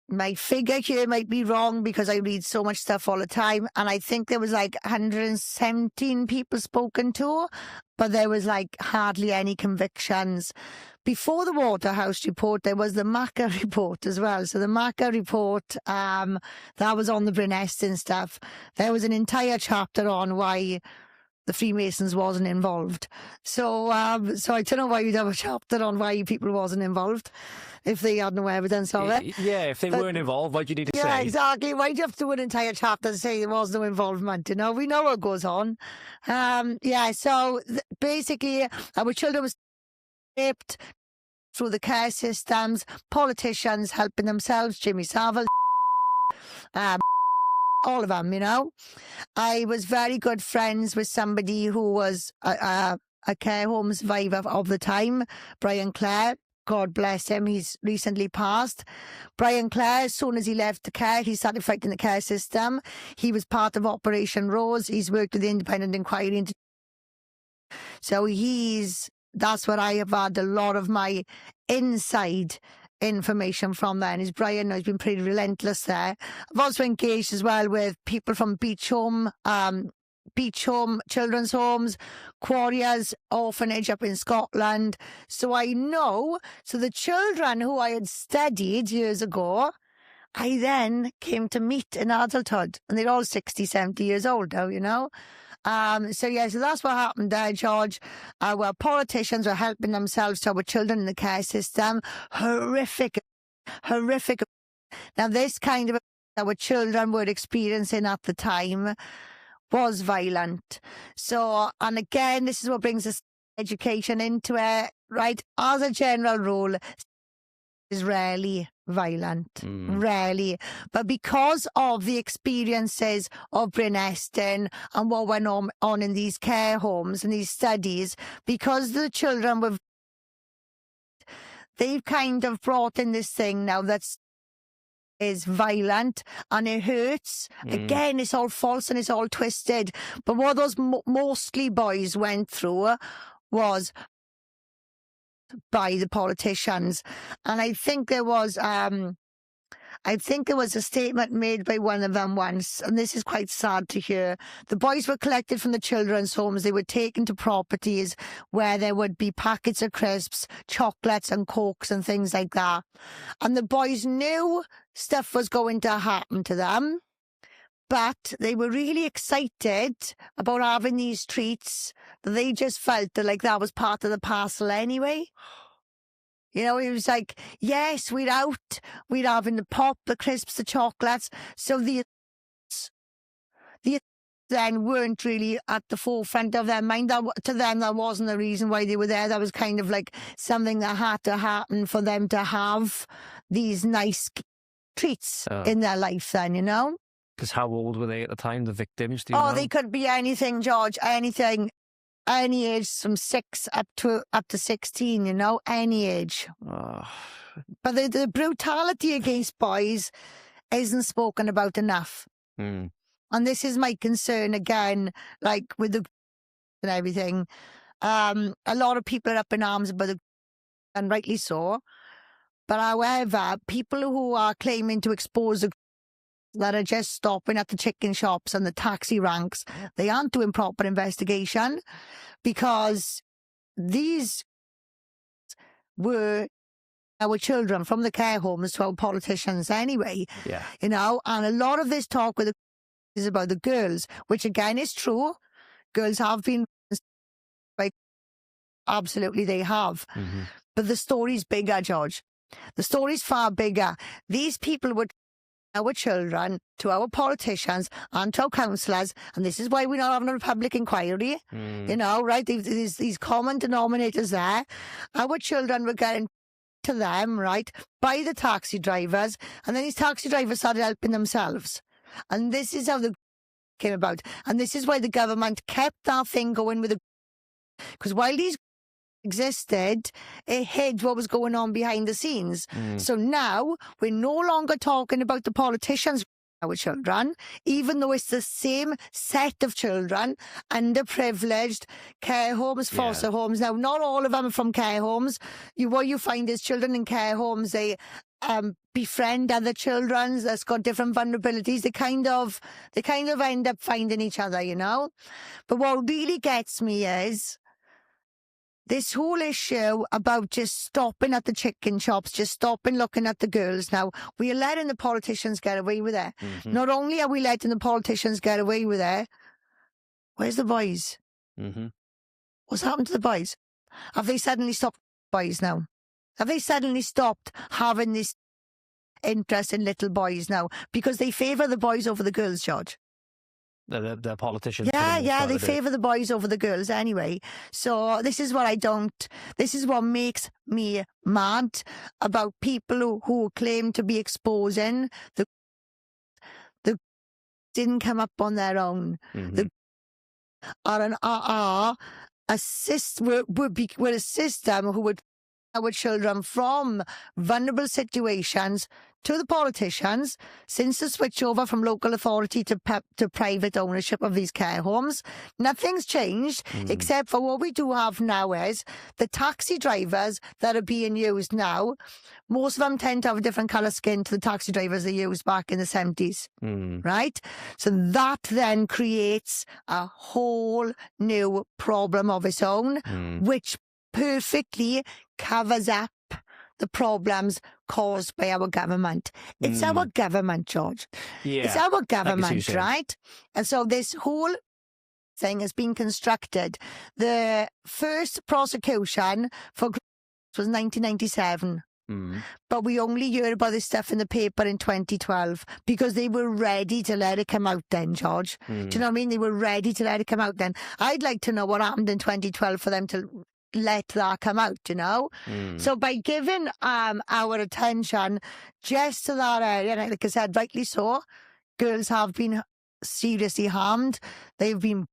Speaker 2: My figure here might be wrong because I read so much stuff all the time. And I think there was like 117 people spoken to, but there was like hardly any convictions. Before the Waterhouse report, there was the masse report as well. So the masse report, that was on the Bryn Estyn stuff. There was an entire chapter on why the Freemasons wasn't involved. So I don't know why you'd have a chapter on why people wasn't involved if they had no evidence of it.
Speaker 1: Yeah, if they weren't involved, what do you need to say?
Speaker 2: Yeah, exactly. Why do you have to do an entire chapter to say there was no involvement? You know, we know what goes on. Basically, our children was raped through the care systems, politicians helping themselves, Jimmy Savile, all of them, you know. I was very good friends with somebody who was a care home survivor of the time, Brian Clare. God bless him, he's recently passed. Brian Clare, as soon as he left the care, he started fighting the care system. He was part of Operation Rose. He's worked with the Independent Inquiry into. So that's where I have had a lot of my inside information from then. Is Brian has been pretty relentless there. I've also engaged as well with people from Beach Home, children's homes, Quarriers Orphanage up in Scotland. So I know, so the children who I had studied years ago, I then came to meet in adulthood, and they're all 60, 70 years old now, you know. So that's what happened there, George. Well, politicians were helping themselves to our children in the care system. Horrific. Now, this kind of our children were experiencing at the time was violent. So, and again, this is what brings us education into it, right? As a general rule, is rarely violent, rarely. But because of the experiences of Bryn Estyn and what went on in these care homes and these studies, because the children they've kind of brought in this thing now that's is violent and it hurts. Again, it's all false and it's all twisted. But what those mostly boys went through was by the politicians. And I think there was a statement made by one of them once, and this is quite sad to hear. The boys were collected from the children's homes. They were taken to properties where there would be packets of crisps, chocolates and cokes and things like that. And the boys knew stuff was going to happen to them, but they were really excited about having these treats that they just felt that was part of the parcel anyway. You know, it was like, yes, we're out, we're having the pop, the crisps, the chocolates. So the then weren't really at the forefront of their mind. To them, that wasn't the reason why they were there. That was kind of like something that had to happen for them to have these nice treats in their life then, you know?
Speaker 1: Because how old were they at the time, the victims? Do you know?
Speaker 2: They could be anything, George, anything. Any age from 6 up to 16, you know, any age. But the brutality against boys isn't spoken about enough. And this is my concern again, like with the and everything. A lot of people are up in arms about and rightly so. But however, people who are claiming to expose the that are just stopping at the chicken shops and the taxi ranks, they aren't doing proper investigation because these were our children from the care homes to our politicians anyway.
Speaker 1: Yeah.
Speaker 2: You know, and a lot of this talk is about the girls, which again is true. Girls have been, like, absolutely they have.
Speaker 1: Mm-hmm.
Speaker 2: But the story's bigger, George. The story's far bigger. These people would our children to our politicians and to our councillors, and this is why we're not having a public inquiry. You know, right? These common denominators there. Our children were getting to them, right, by the taxi drivers, and then these taxi drivers started helping themselves. And this is how the came about. And this is why the government kept that thing going with the, because while these existed, it hid what was going on behind the scenes. So now we're no longer talking about the politicians, our children, even though it's the same set of children, underprivileged, care homes, foster homes. Now, not all of them are from care homes. What you find is children in care homes, they befriend other children that's got different vulnerabilities. They kind of end up finding each other, you know. But what really gets me is this whole issue about just stopping at the chicken shops, just stopping looking at the girls. Now, we are letting the politicians get away with it. Not only are we letting the politicians get away with it, where's the boys? What's happened to the boys? Have they suddenly stopped boys now? Have they suddenly stopped having this interest in little boys now? Because they favour the boys over the girls, George.
Speaker 1: The politicians.
Speaker 2: Yeah, they favour the boys over the girls anyway. So this is what makes me mad about people who claim to be exposing the didn't come up on their own. The are a system who would our children from vulnerable situations to the politicians since the switchover from local authority to private ownership of these care homes. Nothing's changed except for what we do have now is the taxi drivers that are being used now. Most of them tend to have a different colour skin to the taxi drivers they used back in the 70s, right? So that then creates a whole new problem of its own, which perfectly covers up the problems caused by our government. It's our government, George. Yeah, it's our government, right? And so this whole thing has been constructed. The first prosecution for was 1997. But we only heard about this stuff in the paper in 2012 because they were ready to let it come out then, George. Do you know what I mean? They were ready to let it come out then. I'd like to know what happened in 2012 for them to let that come out, you know? So by giving our attention just to that area, and like I said, rightly so, girls have been seriously harmed. They've been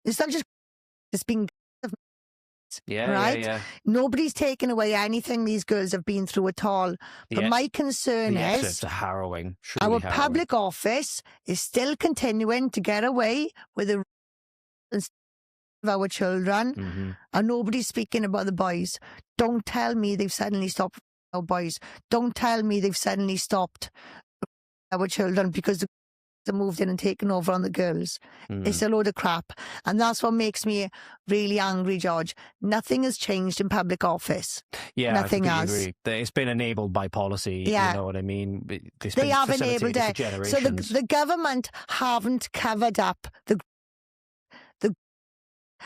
Speaker 2: it's not just, it's been right? Nobody's taken away anything these girls have been through at all. But my concern is
Speaker 1: harrowing.
Speaker 2: Our public office is still continuing to get away with the of our children, and nobody's speaking about the boys. Don't tell me they've suddenly stopped our boys. Don't tell me they've suddenly stopped our children because they moved in and taken over on the girls. It's a load of crap. And that's what makes me really angry, George. Nothing has changed in public office.
Speaker 1: Yeah,
Speaker 2: nothing
Speaker 1: I
Speaker 2: has.
Speaker 1: Agree. It's been enabled by policy.
Speaker 2: Yeah.
Speaker 1: You know what I mean?
Speaker 2: They have enabled it. So the government haven't covered up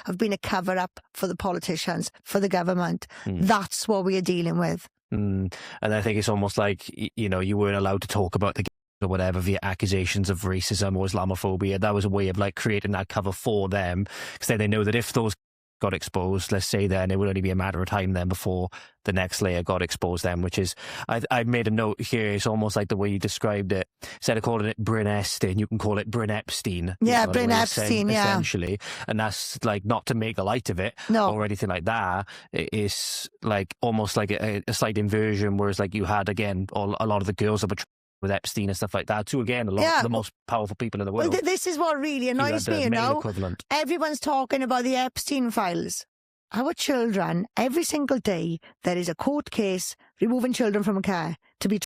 Speaker 2: have been a cover-up for the politicians, for the government. That's what we are dealing with.
Speaker 1: And I think it's almost like, you know, you weren't allowed to talk about the or whatever via accusations of racism or Islamophobia. That was a way of like creating that cover for them, because then they know that if those got exposed, let's say, then it would only be a matter of time then before the next layer got exposed then, which is, I made a note here, it's almost like the way you described it. Instead of calling it Bryn Estyn, you can call it Bryn Epstein.
Speaker 2: Yeah, Bryn Epstein,
Speaker 1: essentially. And that's like not to make a light of it or anything like that. It's like almost like a slight inversion, whereas like you had, again, a lot of the girls that were with Epstein and stuff like that, too, again, a lot of the most powerful people in the world.
Speaker 2: Well, this is what really annoys me, you know.
Speaker 1: Equivalent.
Speaker 2: Everyone's talking about the Epstein files. Our children, every single day, there is a court case removing children from care to be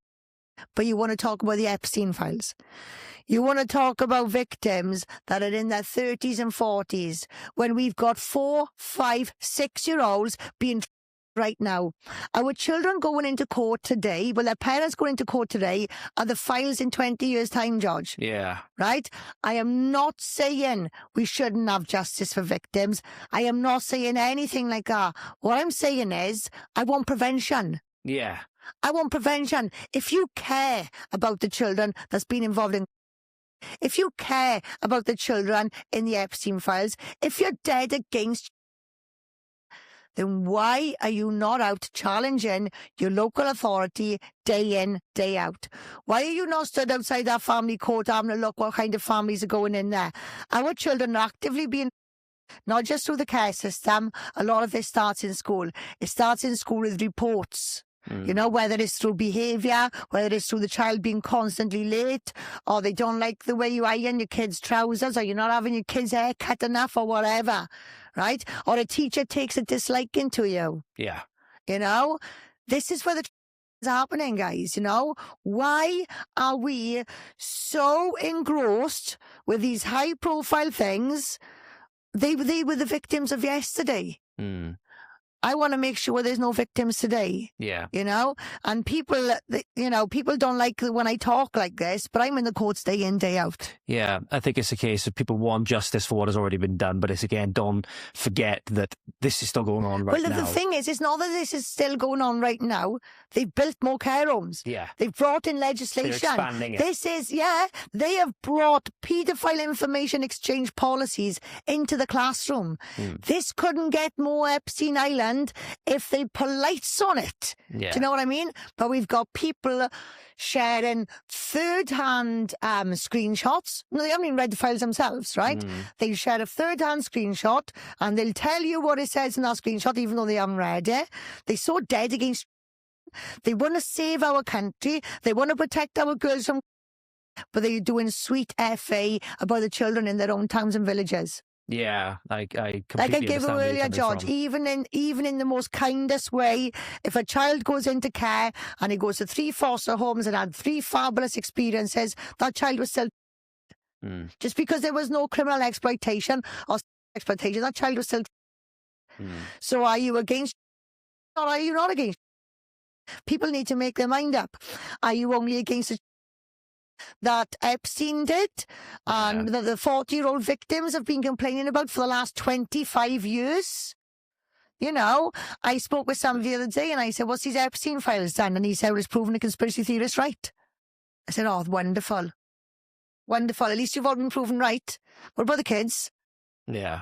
Speaker 2: but you want to talk about the Epstein files. You want to talk about victims that are in their 30s and 40s when we've got 4, 5, 6-year-olds being right now. Our children going into court today, well, their parents going into court today are the files in 20 years' time, George.
Speaker 1: Yeah.
Speaker 2: Right? I am not saying we shouldn't have justice for victims. I am not saying anything like that. What I'm saying is I want prevention.
Speaker 1: Yeah.
Speaker 2: I want prevention. If you care about the children that's been involved in, if you care about the children in the Epstein files, if you're dead against, then why are you not out challenging your local authority day in, day out? Why are you not stood outside that family court having a look what kind of families are going in there? Our children are actively being, not just through the care system, a lot of this starts in school. It starts in school with reports. You know, whether it's through behaviour, whether it's through the child being constantly late, or they don't like the way you iron your kids' trousers, or you're not having your kids' hair cut enough, or whatever, right? Or a teacher takes a disliking to you.
Speaker 1: Yeah.
Speaker 2: You know, this is where the is happening, guys. You know, why are we so engrossed with these high-profile things? They were the victims of yesterday. I want to make sure there's no victims today.
Speaker 1: Yeah.
Speaker 2: You know, and people, you know, people don't like when I talk like this, but I'm in the courts day in, day out.
Speaker 1: Yeah, I think it's a case of people want justice for what has already been done, but it's again, don't forget that this is still going on right now.
Speaker 2: Well, the thing is, it's not that this is still going on right now. They've built more care homes.
Speaker 1: Yeah.
Speaker 2: They've brought in legislation.
Speaker 1: They're expanding it.
Speaker 2: This is, yeah, they have brought paedophile information exchange policies into the classroom. This couldn't get more Epstein Island if they put lights on it.
Speaker 1: Yeah.
Speaker 2: Do you know what I mean? But we've got people sharing third-hand screenshots. No, they haven't even read the files themselves, right? They share a third-hand screenshot and they'll tell you what it says in that screenshot even though they haven't read it. They're so dead against. They want to save our country. They want to protect our girls from, but they're doing sweet FA about the children in their own towns and villages.
Speaker 1: Yeah, I completely
Speaker 2: like I gave
Speaker 1: understand where
Speaker 2: earlier,
Speaker 1: you're coming
Speaker 2: George,
Speaker 1: from.
Speaker 2: even in the most kindest way, if a child goes into care and he goes to 3 foster homes and had 3 fabulous experiences, that child was still just because there was no criminal exploitation or exploitation, that child was still. So are you against or are you not against? People need to make their mind up. Are you only against the that Epstein did and that the 40-year-old victims have been complaining about for the last 25 years? You know, I spoke with somebody the other day and I said, what's these Epstein files done? And he said, well, it's proven a conspiracy theorist right. I said, oh, wonderful. Wonderful. At least you've all been proven right. What about the kids?
Speaker 1: Yeah.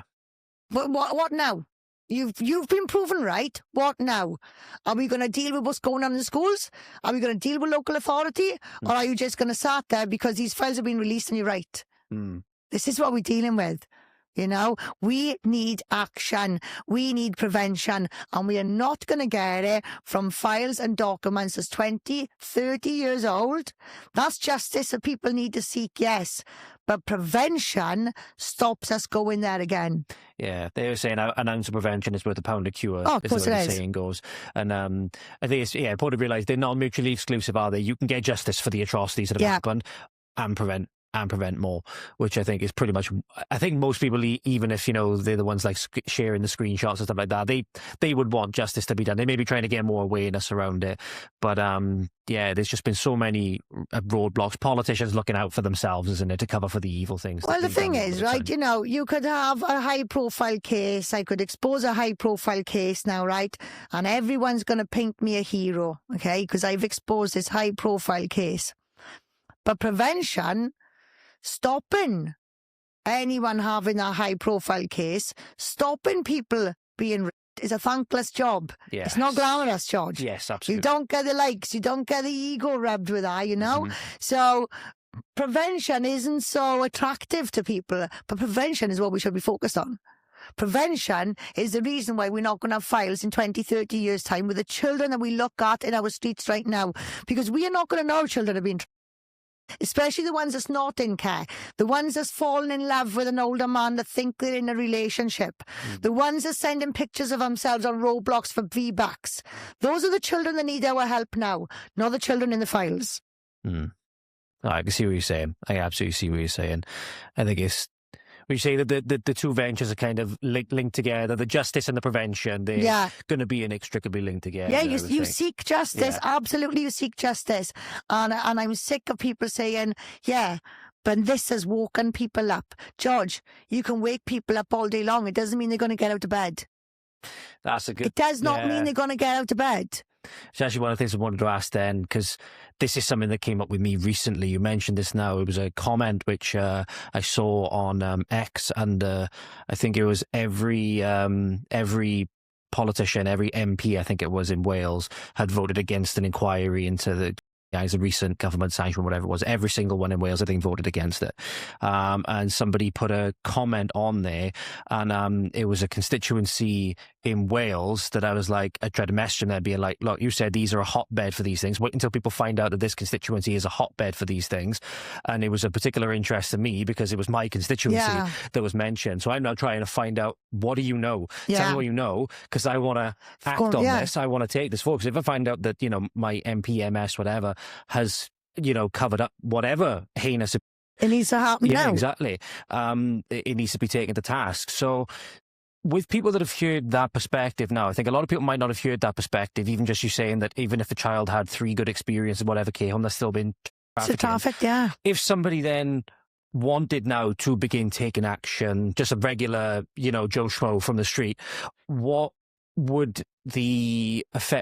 Speaker 2: What now? You've been proven right. What now? Are we going to deal with what's going on in schools? Are we going to deal with local authority? Or are you just going to sat there because these files have been released and you're right? This is what we're dealing with. You know, we need action. We need prevention. And we are not going to get it from files and documents that's 20, 30 years old. That's justice that people need to seek, yes. But prevention stops us going there again. Yeah,
Speaker 1: they were saying an ounce of prevention is worth a pound of cure.
Speaker 2: Oh, of course it is.
Speaker 1: The saying goes. And I think it's important to realise they're not mutually exclusive, are they? You can get justice for the atrocities that have happened and prevent more, which I think is pretty much, I think most people, even if, you know, they're the ones like sharing the screenshots and stuff like that, they would want justice to be done. They may be trying to get more awareness around it. But yeah, there's just been so many roadblocks, politicians looking out for themselves, isn't it, to cover for the evil things.
Speaker 2: Well, the thing is, right, you know, you could have a high-profile case. I could expose a high-profile case now, right? And everyone's going to paint me a hero, okay, because I've exposed this high-profile case. But prevention, stopping anyone having a high-profile case, stopping people being raped is a thankless job.
Speaker 1: Yes.
Speaker 2: It's not glamorous, George.
Speaker 1: Yes, absolutely.
Speaker 2: You don't get the likes. You don't get the ego rubbed with that, you know? So prevention isn't so attractive to people, but prevention is what we should be focused on. Prevention is the reason why we're not going to have files in 20, 30 years' time with the children that we look at in our streets right now, because we are not going to know children are being especially the ones that's not in care, the ones that's fallen in love with an older man that think they're in a relationship, the ones that sending pictures of themselves on Roblox for V-Bucks. Those are the children that need our help now, not the children in the files.
Speaker 1: Mm. I can see what you're saying. I absolutely see what you're saying. I think it's, when you say that the two ventures are kind of linked together, the justice and the prevention, they're going to be inextricably linked together.
Speaker 2: Yeah, you seek justice. Yeah. Absolutely, you seek justice. And I'm sick of people saying, yeah, but this has woken people up. George, you can wake people up all day long. It doesn't mean they're going to get out of bed.
Speaker 1: That's a good...
Speaker 2: It does not mean they're going to get out of bed.
Speaker 1: It's actually one of the things I wanted to ask then, because this is something that came up with me recently. You mentioned this now. It was a comment which I saw on X, and I think it was every politician, every MP, I think it was in Wales, had voted against an inquiry into the a recent government sanction, whatever it was. Every single one in Wales, I think, voted against it. And somebody put a comment on there, and it was a constituency in Wales that I was like, I tried to message them there, being like, look, you said these are a hotbed for these things. Wait until people find out that this constituency is a hotbed for these things. And it was a particular interest to me because it was my constituency that was mentioned. So I'm now trying to find out, what do you know? Tell me what you know, because I want to act on this. I want to take this forward. Because if I find out that, my MP, MS, whatever, has, covered up whatever heinous...
Speaker 2: It needs to happen now.
Speaker 1: Yeah, exactly. It needs to be taken to task. So with people that have heard that perspective now, I think a lot of people might not have heard that perspective, even just you saying that even if the child had 3 good experiences, whatever came home, they're still been trafficked. Yeah. If somebody then wanted now to begin taking action, just a regular, Joe Schmo from the street, what would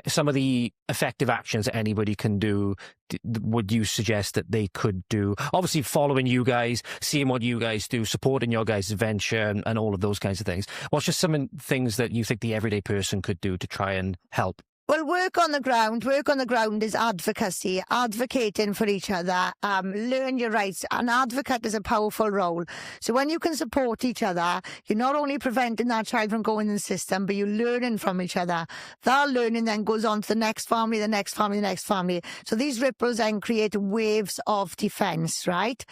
Speaker 1: some of the effective actions that anybody can do, would you suggest that they could do? Obviously following you guys, seeing what you guys do, supporting your guys' venture and all of those kinds of things. What's just some things that you think the everyday person could do to try and help?
Speaker 2: Well, work on the ground is advocacy, advocating for each other, learn your rights. An advocate is a powerful role. So when you can support each other, you're not only preventing that child from going in the system, but you're learning from each other. That learning then goes on to the next family, the next family, the next family. So these ripples then create waves of defence, right?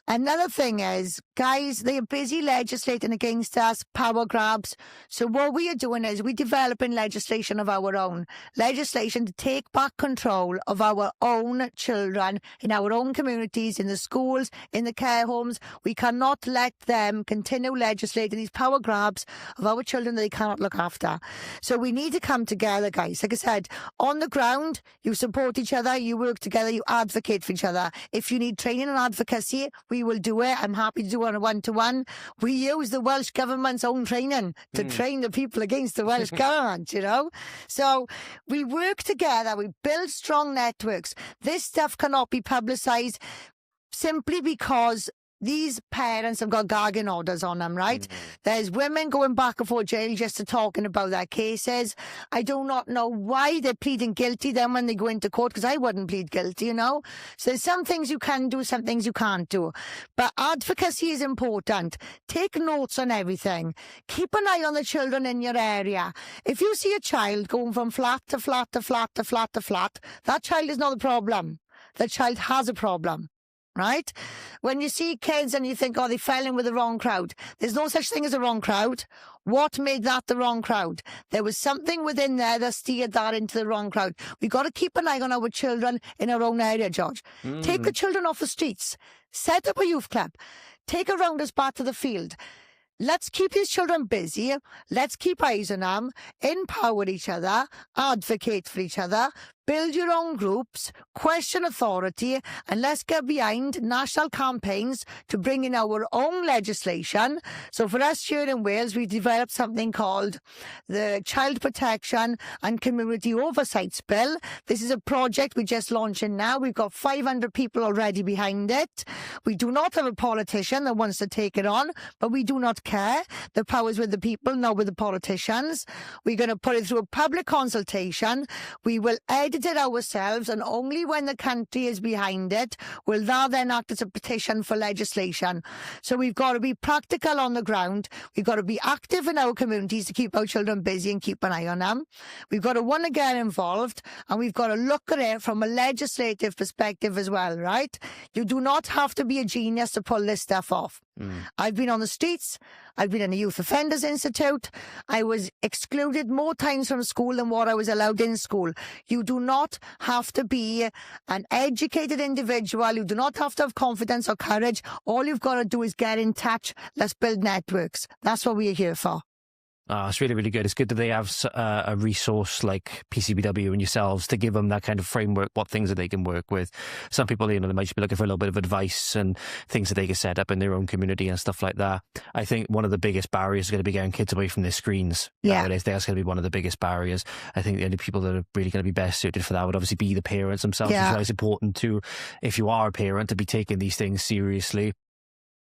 Speaker 2: Another thing is, guys, they are busy legislating against us, power grabs. So what we are doing is we're developing legislation of our own. Legislation to take back control of our own children in our own communities, in the schools, in the care homes. We cannot let them continue legislating these power grabs of our children that they cannot look after. So we need to come together, guys. Like I said, on the ground, you support each other, you work together, you advocate for each other. If you need training and advocacy, we will do it. I'm happy to do it on a one-to-one. We use the Welsh Government's own training to train the people against the Welsh Government, So we work together, we build strong networks. This stuff cannot be publicised simply because these parents have got gagging orders on them, right? There's women going back and forth jail just to talking about their cases. I do not know why they're pleading guilty then when they go into court, because I wouldn't plead guilty, So there's some things you can do, some things you can't do. But advocacy is important. Take notes on everything. Keep an eye on the children in your area. If you see a child going from flat to flat to flat to flat to flat, that child is not the problem. That child has a problem. Right? When you see kids and you think, they fell in with the wrong crowd. There's no such thing as a wrong crowd. What made that the wrong crowd? There was something within there that steered that into the wrong crowd. We've got to keep an eye on our children in our own area, George. Take the children off the streets. Set up a youth club. Take a rounders back to the field. Let's keep these children busy. Let's keep eyes on them. Empower each other. Advocate for each other. Build your own groups, question authority, and let's get behind national campaigns to bring in our own legislation. So for us here in Wales, we developed something called the Child Protection and Community Oversight Bill. This is a project we're just launching now. We've got 500 people already behind it. We do not have a politician that wants to take it on, but we do not care. The power's with the people, not with the politicians. We're going to put it through a public consultation. We will edit it ourselves, and only when the country is behind it will that then act as a petition for legislation. So we've got to be practical on the ground. We've got to be active in our communities to keep our children busy and keep an eye on them. We've got to want to get involved, and we've got to look at it from a legislative perspective as well, right? You do not have to be a genius to pull this stuff off. I've been on the streets. I've been in a youth offenders institute. I was excluded more times from school than what I was allowed in school. You do not have to be an educated individual. You do not have to have confidence or courage. All you've got to do is get in touch. Let's build networks. That's what we're here for.
Speaker 1: It's really, really good. It's good that they have a resource like PCPW and yourselves to give them that kind of framework, what things that they can work with. Some people, they might just be looking for a little bit of advice and things that they can set up in their own community and stuff like that. I think one of the biggest barriers is going to be getting kids away from their screens. Nowadays. That's going to be one of the biggest barriers. I think the only people that are really going to be best suited for that would obviously be the parents themselves. As well. It's important to, if you are a parent, to be taking these things seriously.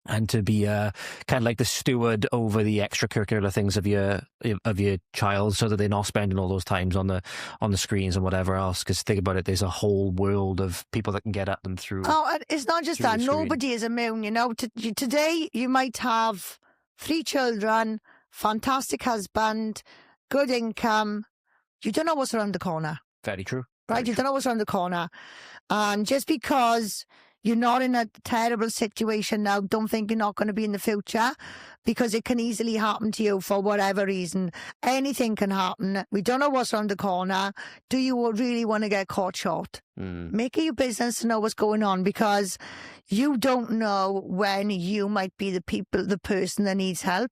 Speaker 1: And to be kind of like the steward over the extracurricular things of your child, so that they're not spending all those times on the screens and whatever else. Because think about it, there's a whole world of people that can get at them through.
Speaker 2: Oh, it's not just that. Nobody is immune. Today you might have 3 children, fantastic husband, good income. You don't know what's around the corner.
Speaker 1: Very true.
Speaker 2: Right? You don't know what's around the corner, and just because you're not in a terrible situation now, don't think you're not going to be in the future, because it can easily happen to you for whatever reason. Anything can happen. We don't know what's around the corner. Do you really want to get caught short? Make it your business to know what's going on, because you don't know when you might be the person that needs help.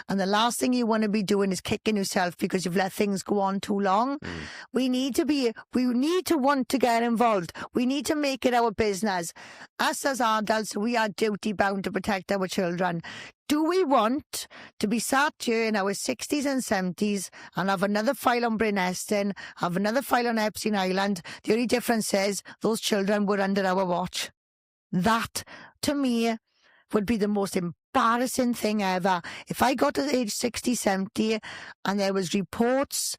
Speaker 2: And the last thing you want to be doing is kicking yourself because you've let things go on too long. We need to want to get involved. We need to make it our business. Us as adults, we are duty bound to protect our children. Do we want to be sat here in our 60s and 70s and have another file on Bryn, Estyn, have another file on Epstein Island? The only difference is those children were under our watch. That, to me, would be the most embarrassing thing ever. If I got to age 60, 70 and there was reports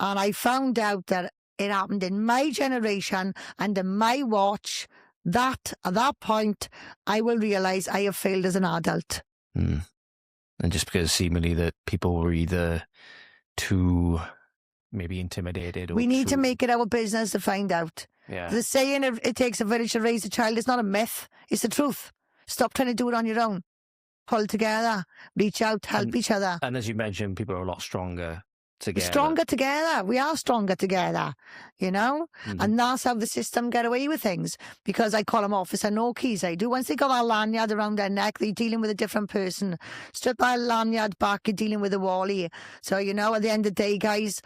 Speaker 2: and I found out that it happened in my generation under my watch, that at that point I will realise I have failed as an adult.
Speaker 1: And just because seemingly that people were either too maybe intimidated, or
Speaker 2: we need to make it our business to find out. The saying it takes a village to raise a child is not a myth, it's the truth. Stop trying to do it on your own. Pull together, reach out, help each other.
Speaker 1: And as you mentioned, people are a lot stronger together.
Speaker 2: Stronger together. We are stronger together, and that's how the system get away with things, because I call them officer no keys. I do. Once they got that lanyard around their neck, they're dealing with a different person. Strip that lanyard back, you're dealing with a wally. So, at the end of the day, guys,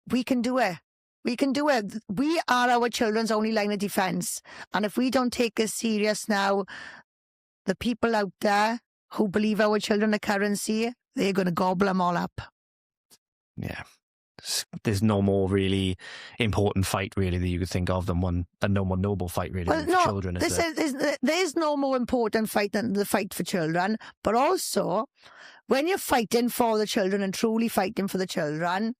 Speaker 2: we can do it. We can do it. We are our children's only line of defence. And if we don't take this serious now, the people out there who believe our children are currency, they're going to gobble them all up.
Speaker 1: Yeah. There's no more really important fight really that you could think of than a no more noble fight really for children.
Speaker 2: There's no more important fight than the fight for children. But also, when you're fighting for the children and truly fighting for the children,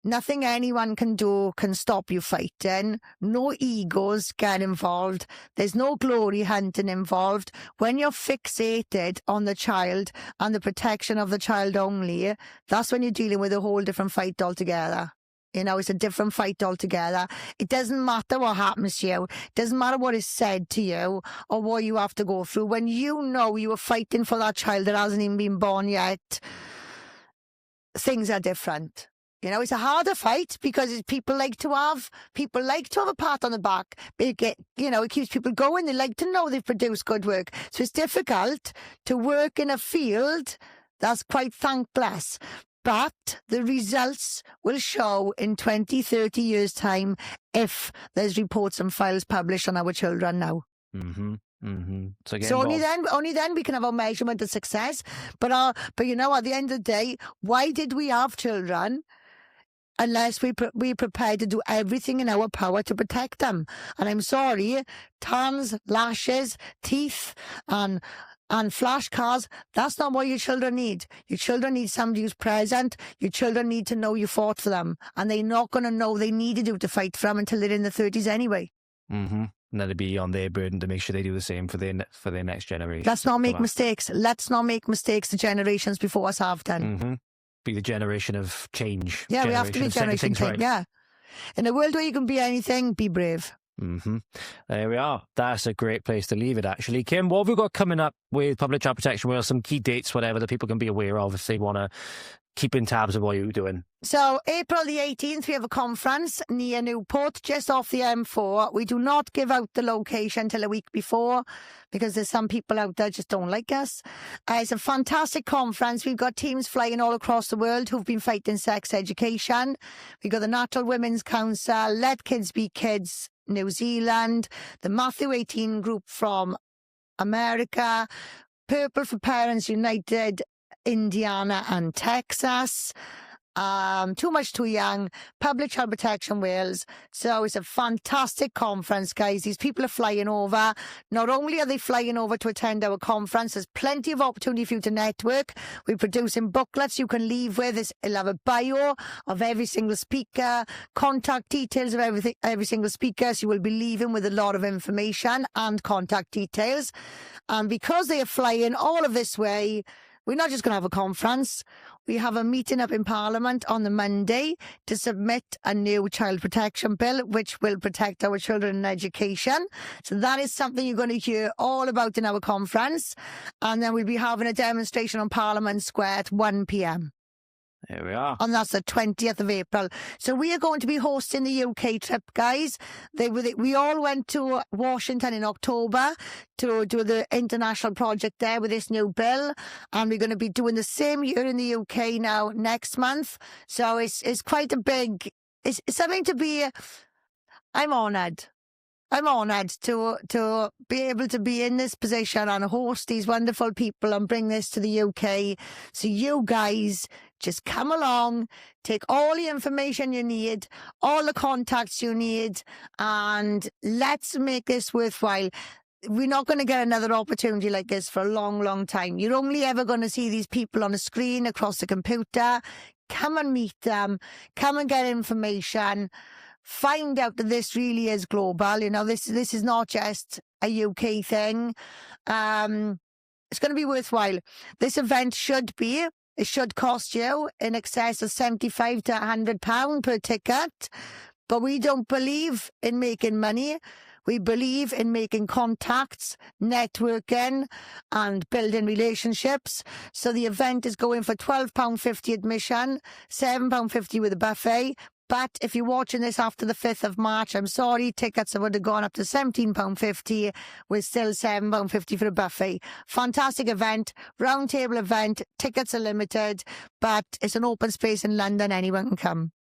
Speaker 2: nothing anyone can do can stop you fighting. No egos get involved. There's no glory hunting involved. When you're fixated on the child and the protection of the child only, that's when you're dealing with a whole different fight altogether. It's a different fight altogether. It doesn't matter what happens to you. It doesn't matter what is said to you or what you have to go through. When you know you are fighting for that child that hasn't even been born yet, things are different. It's a harder fight because people like to have a pat on the back. It keeps people going. They like to know they've produced good work. So it's difficult to work in a field that's quite thankless. But the results will show in 20, 30 years' time if there's reports and files published on our children now. So only then we can have our measurement of success. But at the end of the day, why did we have children? Unless we're prepared to do everything in our power to protect them. And I'm sorry, tans, lashes, teeth, and flashcards, that's not what your children need. Your children need somebody who's present. Your children need to know you fought for them. And they're not going to know they needed you to fight for them until they're in their 30s anyway.
Speaker 1: And that'd be on their burden to make sure they do the same for their next generation.
Speaker 2: Let's not make mistakes. Let's not make mistakes the generations before us have done.
Speaker 1: Be the generation of change.
Speaker 2: Yeah, we have to be generation change. Right. Yeah. In a world where you can be anything, be brave.
Speaker 1: Mm-hmm. There we are. That's a great place to leave it, actually. Kim, what have we got coming up with Public Child Protection Wales? Some key dates, whatever, that people can be aware of if they want to keep in tabs of what you're doing.
Speaker 2: So April the 18th, we have a conference near Newport, just off the M4. We do not give out the location till a week before because there's some people out there just don't like us. It's a fantastic conference. We've got teams flying all across the world who've been fighting sex education. We've got the Natural Women's Council, Let Kids Be Kids, New Zealand, the Matthew 18 group from America, Purple for Parents United, Indiana and Texas, Too Much Too Young, Public Child Protection Wales. So it's a fantastic conference, guys. These people are flying over. Not only are they flying over to attend our conference, there's plenty of opportunity for you to network. We're producing booklets you can leave with. It'll have a bio of every single speaker, contact details of every single speaker. So you will be leaving with a lot of information and contact details. And because they are flying all of this way, we're not just going to have a conference. We have a meeting up in Parliament on the Monday to submit a new child protection bill, which will protect our children in education. So that is something you're going to hear all about in our conference. And then we'll be having a demonstration on Parliament Square at 1 p.m.
Speaker 1: There we are.
Speaker 2: And that's the 20th of April. So we are going to be hosting the UK trip, guys. We all went to Washington in October to do the international project there with this new bill. And we're going to be doing the same here in the UK now next month. So it's quite a big... It's something to be... I'm honoured. I'm honoured to be able to be in this position and host these wonderful people and bring this to the UK. So you guys just come along, take all the information you need, all the contacts you need, and let's make this worthwhile. We're not going to get another opportunity like this for a long, long time. You're only ever going to see these people on a screen across the computer. Come and meet them. Come and get information. Find out that this really is global. You know, this is not just a UK thing. It's going to be worthwhile. This event should cost you in excess of £75 to £100 per ticket. But we don't believe in making money. We believe in making contacts, networking, and building relationships. So the event is going for £12.50 admission, £7.50 with a buffet. But if you're watching this after the 5th of March, I'm sorry, tickets would have gone up to £17.50 with still £7.50 for a buffet. Fantastic event, roundtable event, tickets are limited, but it's an open space in London, anyone can come.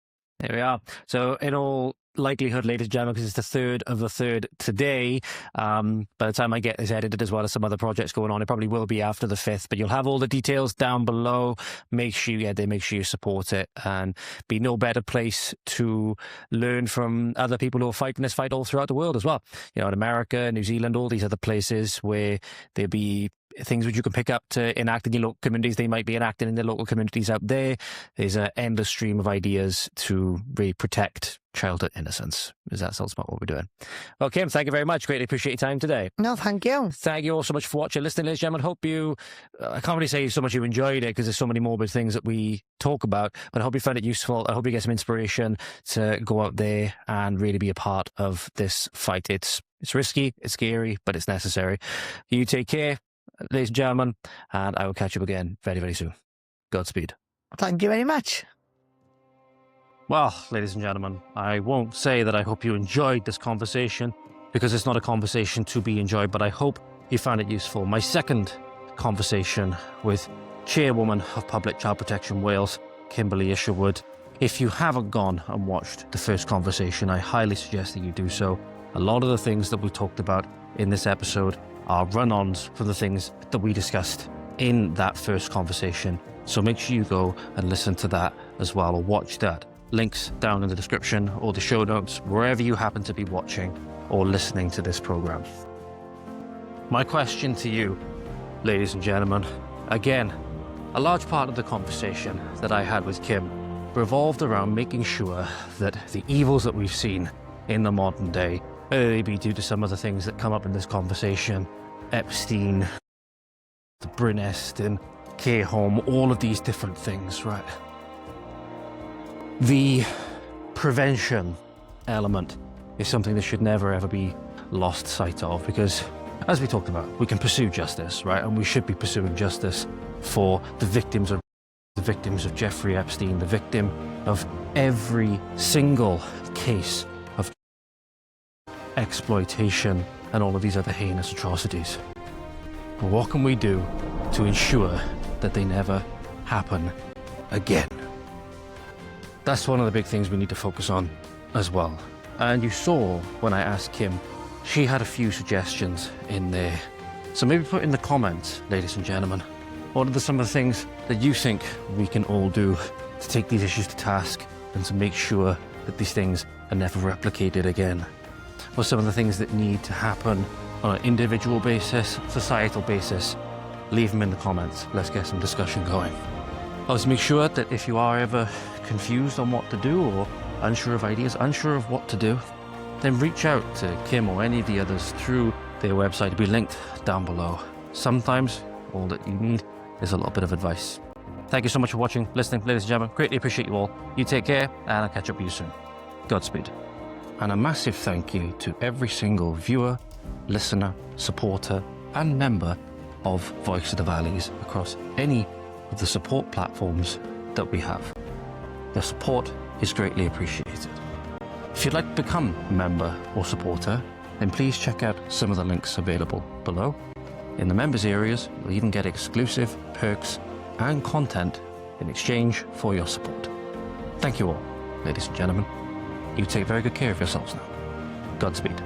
Speaker 1: There we are. So in all likelihood, ladies and gentlemen, because it's the 3rd of the 3rd today, by the time I get this edited, as well as some other projects going on, it probably will be after the 5th, but you'll have all the details down below. Make sure you support it, and be no better place to learn from other people who are fighting this fight all throughout the world as well. You know, in America, New Zealand, all these other places where there'll be things which you can pick up to enact in your local communities. They might be enacting in their local communities out there. There's an endless stream of ideas to really protect childhood innocence. Is that sounds about what we're doing? Well, Kim, thank you very much. Greatly appreciate your time today.
Speaker 2: No, thank you.
Speaker 1: Thank you all so much for watching, listening, ladies and gentlemen. Hope you, I can't really say so much you enjoyed it because there's so many morbid things that we talk about, but I hope you found it useful. I hope you get some inspiration to go out there and really be a part of this fight. It's risky, it's scary, but it's necessary. You take care, ladies and gentlemen, and I will catch you up again very, very soon. Godspeed.
Speaker 2: Thank you very much.
Speaker 1: Well, ladies and gentlemen, I won't say that I hope you enjoyed this conversation, because it's not a conversation to be enjoyed, but I hope you found it useful. My second conversation with Chairwoman of Public Child Protection Wales, Kimberley Isherwood. If you haven't gone and watched the first conversation, I highly suggest that you do so. A lot of the things that we talked about in this episode are run-ons for the things that we discussed in that first conversation. So make sure you go and listen to that as well, or watch that. Links down in the description or the show notes, wherever you happen to be watching or listening to this program. My question to you, ladies and gentlemen, again, a large part of the conversation that I had with Kim revolved around making sure that the evils that we've seen in the modern day, whether they be due to some of the things that come up in this conversation, Epstein, the Bryn, Estyn, care home, all of these different things, right? The prevention element is something that should never ever be lost sight of, because as we talked about, we can pursue justice, right? And we should be pursuing justice for the victims of Jeffrey Epstein, the victim of every single case of exploitation and all of these other heinous atrocities. But what can we do to ensure that they never happen again? That's one of the big things we need to focus on as well. And you saw when I asked Kim, she had a few suggestions in there. So maybe put in the comments, ladies and gentlemen, what are some of the things that you think we can all do to take these issues to task and to make sure that these things are never replicated again? What are some of the things that need to happen on an individual basis, societal basis? Leave them in the comments. Let's get some discussion going. Also, make sure that if you are ever confused on what to do or unsure of ideas, unsure of what to do, then reach out to Kim or any of the others through their website. It'll be linked down below. Sometimes all that you need is a little bit of advice. Thank you so much for watching, listening, ladies and gentlemen. Greatly appreciate you all. You take care, and I'll catch up with you soon. Godspeed. And a massive thank you to every single viewer, listener, supporter, and member of Voice of the Valleys across any of the support platforms that we have. The support is greatly appreciated. If you'd like to become a member or supporter, then please check out some of the links available below. In the members areas, you'll even get exclusive perks and content in exchange for your support. Thank you all, ladies and gentlemen. You take very good care of yourselves now. Godspeed.